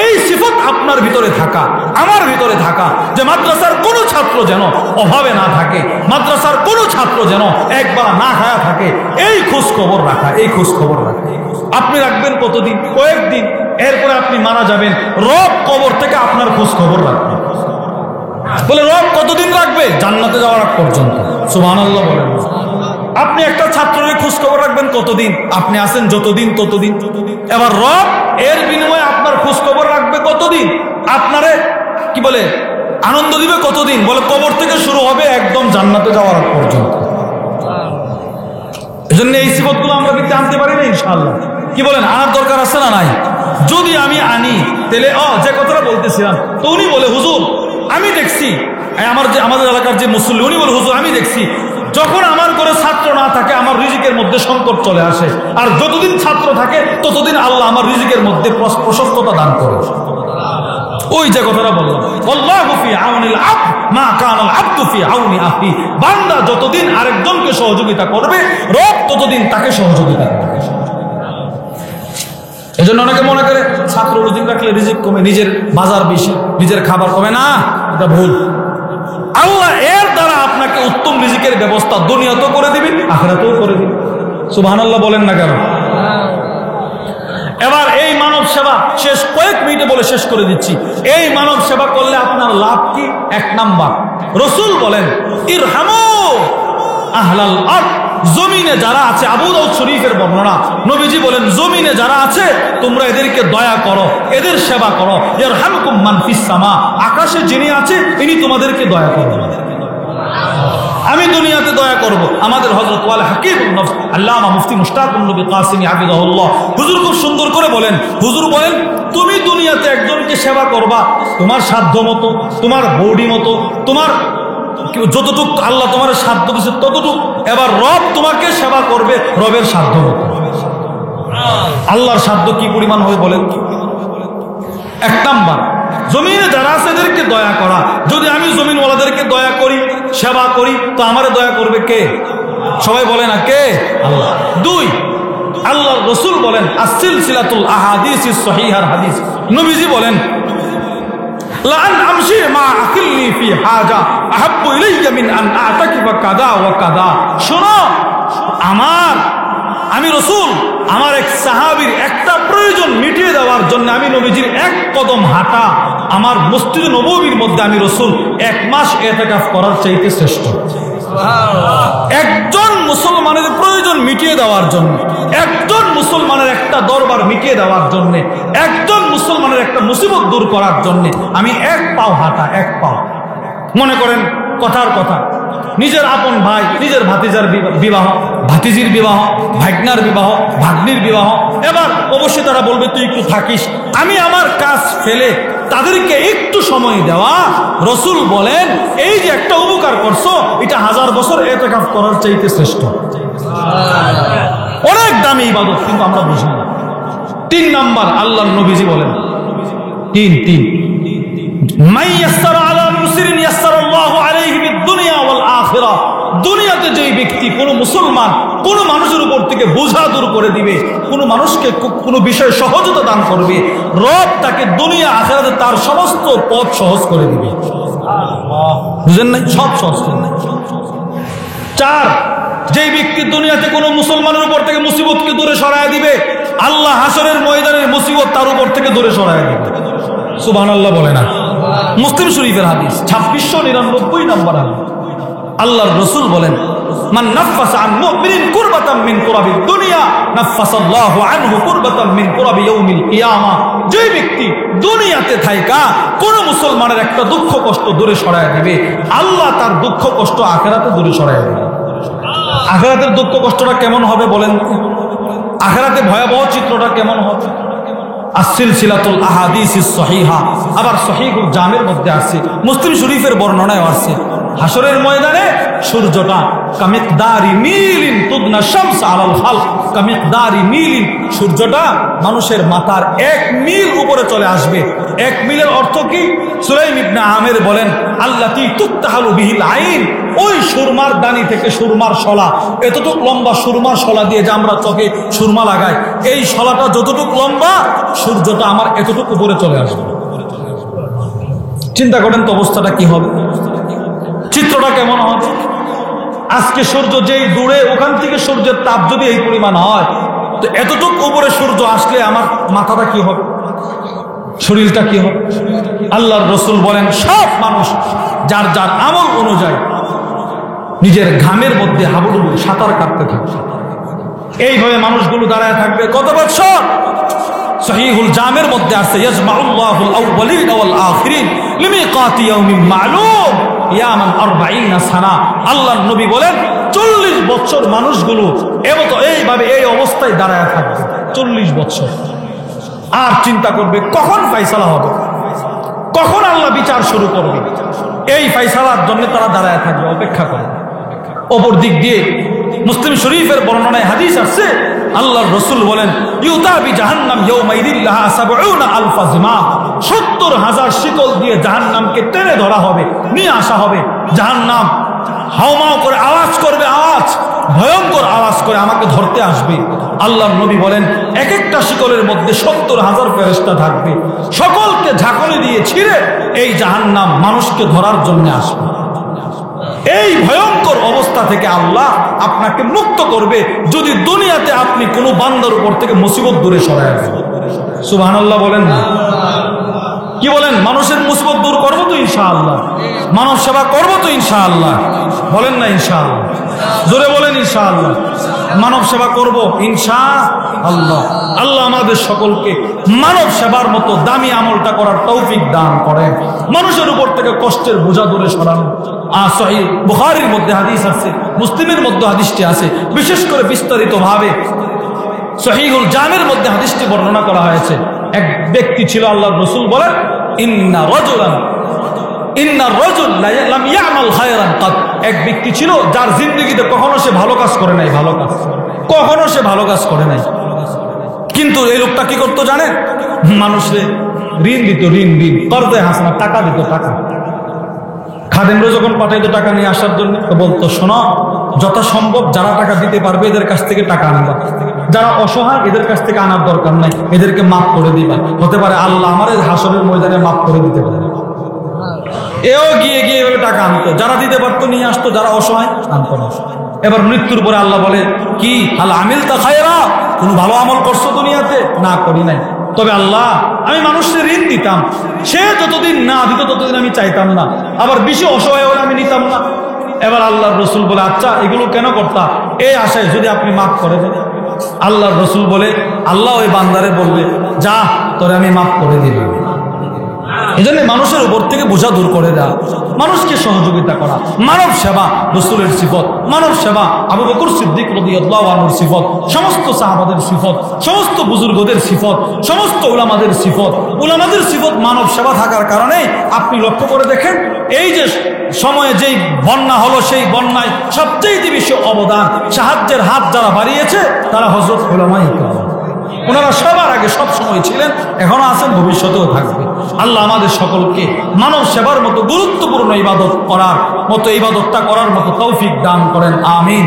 এই সিফত আপনার ভিতরে থাকা, আমার ভিতরে থাকা, যে মাদ্রাসার কোনো ছাত্র যেন অভাবে না থাকে, মাদ্রাসার কোনো ছাত্র যেন একবার না খায়া থাকে, এই খোঁজ খবর রাখা, এই খোঁজ খবর রাখা। আপনি রাখবেন কতদিন? কয়েকদিন, এরপরে আপনি মারা যাবেন, রব কবর থেকে আপনার খোঁজ খবর রাখবে। বলে রব কতদিন রাখবে? জান্নাতে যাওয়ার আগ পর্যন্ত। সুবহানাল্লাহ বলেন। আপনি একটা ছাত্রের খোঁজ খবর রাখবেন কতদিন? আপনি আছেন যতদিন ততদিন। এবার রব এর বিনিময়ে আপনার খোঁজ খবর রাখবে কতদিন? আপনারে কি বলে আনন্দ দিবে কতদিন? বলে কবর থেকে শুরু হবে একদম জান্নাতে যাওয়ার আগ পর্যন্ত। এজন্য এই সিফতগুলো আমরা কি আনতে পারি না? ইনশাআল্লাহ। কি বলেন, আনার দরকার আছে না নাই? যদি আমি আনি তাহলে যে কথাটা বলতেছিলাম, তো উনি বলে হুজুর আমি দেখছি, আমাদের এলাকার যে মুসল্লি, উনি বলে হুজুর আমি দেখছি, যখন আমার ঘরে ছাত্র না থাকে আমার রিজিকের মধ্যে সংকট চলে আসে, আর যতদিন ছাত্র থাকে ততদিন আল্লাহ আমার রিজিকের মধ্যে প্রশস্ততা দান করে। ওই যে কথাটা বললাম, আল্লাহু ফি আউনিল আবদ মা কানাল আবদু ফি আউনি আখি। বান্দা যতদিন আরেকজনকে সহযোগিতা করবে, রব ততদিন তাকে সহযোগিতা করবে। এজন্য অনেকে মনে করে ছাত্র রিজিক রাখলে রিজিক কমে, নিজের বাজার বেশি, নিজের খাবার কমে না, এটা ভুল। আল্লাহ এর দ্বারা আপনাকে উত্তম রিজিকের ব্যবস্থা দুনিয়াতেও করে দিবে, আখিরাতেও করে দিবে। সুবহানাল্লাহ বলেন না কেন? এবার এই মানব সেবা শেষ কয়েক মিনিটে বলে শেষ করে দিচ্ছি। এই মানব সেবা করলে আপনার লাভ কি? এক নাম্বার, রাসূল বলেন ইরহামু আহলাল আরদ, জমিনে যারা আছে, আবু দাউদ শরীফের বর্ণনা, নবীজি বলেন জমিনে যারা আছে তোমরা এদেরকে দয়া করো, এদের সেবা করো। ইয়ারহামুকুম মান ফিস সামা, আকাশে যিনি আছে তিনি তোমাদেরকে দয়া করবেন। আমি দুনিয়াতে দয়া করব। আমাদের হযরত ওয়াল হাকিমুন নফস আল্লামা মুফতি মুশতাকুন নবী কাসিমি হাফিজাহুল্লাহ হুজুর খুব সুন্দর করে বলেন, হুজুর বলেন তুমি দুনিয়াতে একজনকে সেবা করবা তোমার সাধ্য মতো, তোমার বডি মতো, তোমার যতটুকু আল্লাহ তোমার সাধ্য দিয়েছে ততটুকু। এবার রব তোমাকে সেবা করবে রবের সাধ্য মতো। আল্লাহর সাধ্য কি পরিমাণ হবে বলেন? এক নাম্বার, জমিনে যারা আছে এদেরকে দয়া করা। যদি আমি জমিনওয়ালাদেরকে দয়া করি, সেবা করি, তো আমারে দয়া করবে কে? সবাই বলে না কে? আল্লাহ। দুই, আল্লাহর রাসূল বলেন, আস-সিলসিলাতুল আহাদিসিস সহিহার হাদিস, নবীজি বলেন, লান আমশি মা আকিল্লি ফি হাজা আহাব্বু ইলাইয়া মিন আন আতাকিফা কাদা ওয়া কাদা। শোনো, আমি রাসূল আমার এক সাহাবীর একটা প্রয়োজন মিটিয়ে দেওয়ার জন্য আমি নবীজির এক কদম হাঁটা আমার মসজিদে নববীর মধ্যে আমি রাসূল 1 মাস ইতিকাফ করার চাইতে শ্রেষ্ঠ। একজন মুসলমানের প্রয়োজন মিটিয়ে দেওয়ার জন্য, একজন মুসলমানের একটা দরবার মিটিয়ে দেওয়ার জন্য, একজন মুসলমানের একটা মুসিবত দূর করার জন্য আমি 1 পাও হাঁটা, 1 পাও। মনে করেন কথার কথা, নিজের আপন ভাই, নিজের ভাতিজার বিবাহ, ভাতিজির বিবাহ, ভাগ্নার বিবাহ, ভাগ্নির বিবাহ, এবার অবশ্যই তারা বলবে তুই একটু থাকিস। আমি আমার কাজ ফেলে তাদেরকে একটু সময় দেওয়া, রাসূল বলেন এই যে একটা উপকার করছো, এটা 1000 বছর ইতিকাফ করার চাইতে শ্রেষ্ঠ। অনেক দামি ইবাদত, কিন্তু আমরা বুঝি না। 3 নাম্বার, আল্লাহর নবীজি বলেন, তিন মাইয়াসসারা আলা মুসরিন ইয়াসসারাল্লাহু আলাইহি বিদ-দুনিয়া ওয়াল আখিরাহ। দুনিয়াতে যেই ব্যক্তি কোনো মুসলমান কোনো মানুষের উপর থেকে বোঝা দূর করে দিবে, কোনো মানুষকে কোনো বিষয়ে সহজতা দান করবে, রব তাকে দুনিয়া আখিরাতে তার সমস্ত পথ সহজ করে দিবে। বুঝেন নাই? সব সহজ করে দিবে। 4, যেই ব্যক্তি দুনিয়াতে কোনো মুসলমানের উপর থেকে মুসিবতকে দূরে সরায় দিবে, আল্লাহ হাসরের ময়দানের মুসিবত তার উপর থেকে দূরে সরায় দিবে। সুবহানাল্লাহ বলে না? মুসলিম শরীফের হাদিস 2699 নম্বর হাদিস। আল্লাহর রাসূল বলেন, মান নাফাসা আন মুমিনিন কুরবাতাম মিন কুরাবিদ দুনিয়া নাফাসাল্লাহু আনহু কুরবাতাম মিন কুরাবি ইয়াউমিল কিয়ামা। যে ব্যক্তি দুনিয়াতে থাইকা কোন মুসলমানের একটা দুঃখ কষ্ট দূরে সরায় দিবে, আল্লাহ তার দুঃখ কষ্ট আখিরাতে দূরে সরায় দিবে। আখিরাতের দুঃখ কষ্টটা কেমন হবে বলেন? আখিরাতে ভয়াবহ চিত্রটা কেমন হবে? আস-সিলসিলাতুল আহাদিসিস সহিহা, আবার সহিহুল জামের মধ্যে আছে, মুসলিম শরীফের বর্ণনায় আছে, হাসরের ময়দানে সূর্যটা কামিকদারি মিলিন তুদনা শামস আলাল খালক, কামিকদারি মিলিন, সূর্যটা মানুষের মাথার 1 মিল উপরে চলে আসবে। 1 মিলের অর্থ কি? সুলাইম ইবনে আমির বলেন, আল্লাতী তুত্তাহালু বিহিল আইন, ওই সুরমার দানি থেকে সুরমার শলা, এতটুক লম্বা সুরমার শলা দিয়ে যে আমরা চোখে সুরমা লাগাই, এই শলাটা যতটুক লম্বা, সূর্যটা আমার এতটুক উপরে চলে আসবে। চিন্তা করেন তো অবস্থাটা কি হবে, চিত্রটা কেমন হবে? আজকে সূর্য যেই দূরে, ওখান থেকে সূর্যের তাপ যদি এই পরিমাণ হয়, তো এতটুক উপরে সূর্য আসলে আমার মাথাটা কি হবে, শরীরটা কি হবে? আল্লাহর রাসূল বলেন, সব মানুষ যার যার আমল অনুযায়ী নিজের ঘামের মধ্যে হাবুডুবু সাঁতার কাটতে থাকবে। এইভাবে মানুষগুলো দাঁড়ায় থাকবে কত বছর? সহিহুল জামের মধ্যে আছে, ইয়াজমাউল্লাহুল আউওয়ালিন ওয়াল আখিরিন লিমিকাতি ইয়াউমিন মা'লুম ইয়ামান 40 সানা। আল্লাহর নবী বলেন 40 বছর মানুষগুলো এইভাবে এই অবস্থায় দাঁড়ায় থাকবে 40 বছর। আর চিন্তা করবে কখন ফয়সালা হবে, কখন আল্লাহ বিচার শুরু করবে, এই ফয়সালার জন্য তারা দাঁড়ায় থাকবে, অপেক্ষা করে। অপর দিক দিয়ে মুসলিম শরীফের বর্ণনায় হাদিস আছে, আল্লাহর রাসূল বলেন, ইউতাবি জাহান্নাম ইয়াউমাইদিন লাহা ৭০,০০০ জিমাম, ৭০,০০০ শিকল দিয়ে জাহান্নামকে টেনে ধরা হবে, নিয়ে আসা হবে। জাহান্নাম হাওমাও করে আওয়াজ করবে, আওয়াজ ভয়ঙ্কর আওয়াজ করে আমাকে ধরতে আসবে। আল্লাহর নবী বলেন, এক একটা শিকলের মধ্যে ৭০,০০০ ফেরেশতা থাকবে, সকলকে ঝাঁকুনি দিয়ে ছিঁড়ে এই জাহান্নাম মানুষকে ধরার জন্য আসবে। এই ভয়ঙ্কর অবস্থা থেকে আল্লাহ আপনাকে মুক্ত করবে যদি দুনিয়াতে আপনি কোনো বান্দার উপর থেকে মুসিবত দূরে সরায় দেন। সুবহানাল্লাহ বলেন না? কি বলেন? মানুষের মুসিবত দূর করবো তো ইনশাআল্লাহ, মানব সেবা করবো তো ইনশাআল্লাহ, বলেন না ইনশাআল্লাহ? জোরে বলেন ইনশাআল্লাহ। মানব সেবা করব ইনশাআল্লাহ। আল্লাহ আমাদের সকলকে মানব সেবার মতো দামি আমলটা করার তৌফিক দান করেন, মানুষের উপর থেকে কষ্টের বোঝা দূরে সরানো। সহিহ বুখারীর মধ্যে হাদিস আছে, মুসলিমের মধ্যে হাদিসটি আছে, বিশেষ করে বিস্তারিত ভাবে সহিহুল জামের মধ্যে হাদিসটি বর্ণনা করা হয়েছে। এক ব্যক্তি ছিল, আল্লাহর রাসূল বলেন, ইন্না রাজুল লাম ইয়ামাল খায়রান কাত, এক ব্যক্তি ছিল যার জিন্দেগিতে কখনো সে ভালো কাজ করে নাই, ভালো কাজ কখনো সে ভালো কাজ করে নাই। কিন্তু এই লোকটা কি করতো জানেন? মানুষের ঋণ দিত, ঋণ কর্দে হাসানা, টাকা দিত, টাকা। খাদেমরা যখন পাঠাইতো টাকা নিয়ে আসার জন্য, তো বলতো শোনো, যথাসম্ভব যারা টাকা দিতে পারবে এদের কাছ থেকে টাকা আনবা, যারা অসহায় এদের কাছ থেকে আনার দরকার নাই, এদেরকে মাফ করে দিবা। হতে পারে আল্লাহ আমার হাসরের ময়দানে মাফ করে দিতে পারে। এও গিয়ে গিয়ে এভাবে টাকা আনতো, যারা দিতে পারতো নিয়ে আসতো, যারা অসহায় আনতো না। এবার মৃত্যুর পরে আল্লাহ বলে কি, আল আমিল তা খায়রা, কোনো ভালো আমল করছো দুনিয়াতে? না, করি নাই। তবে আল্লাহ, আমি মানুষের ঋণ দিতাম, সে যতদিন না দিত ততদিন আমি চাইতাম না, আবার বেশি অসহায় হলে আমি নিতাম না। এবার আল্লাহর রসুল বলে আচ্ছা এগুলো কেন করতা? এই আশায় যদি আপনি মাফ করে দেন। আল্লাহর রসুল বলে আল্লাহ ওই বান্দারে বলবে যা, তোরে আমি মাফ করে দিল। এই জন্য মানুষের উপর থেকে বোঝা দূর করে দেওয়া, মানুষকে সহযোগিতা করা, মানব সেবা রসুলের সিফত, মানব সেবা আবু বকর সিদ্দিক রাদিয়াল্লাহু আনহুর সিফত, সমস্ত সাহাবাদের সিফত, সমস্ত বুজুর্গদের সিফত, সমস্ত উলামাদের সিফত। উলামাদের সিফত মানব সেবা থাকার কারণে আপনি লক্ষ্য করে দেখেন, এই যে সময়ে যেই বন্যা হলো, সেই বন্যায় সবচেয়ে বেশি অবদান, সাহায্যের হাত যারা বাড়িয়েছে তারা হযরত উলামায়ে কেরাম। ওনারা সবার আগে সব সময় ছিলেন, এখনো আছেন, ভবিষ্যতেও থাকবে। আল্লাহ আমাদের সকলকে মানব সেবার মতো গুরুত্বপূর্ণ ইবাদত করার মতো, ইবাদতটা করার মতো তৌফিক দান করেন, আমিন।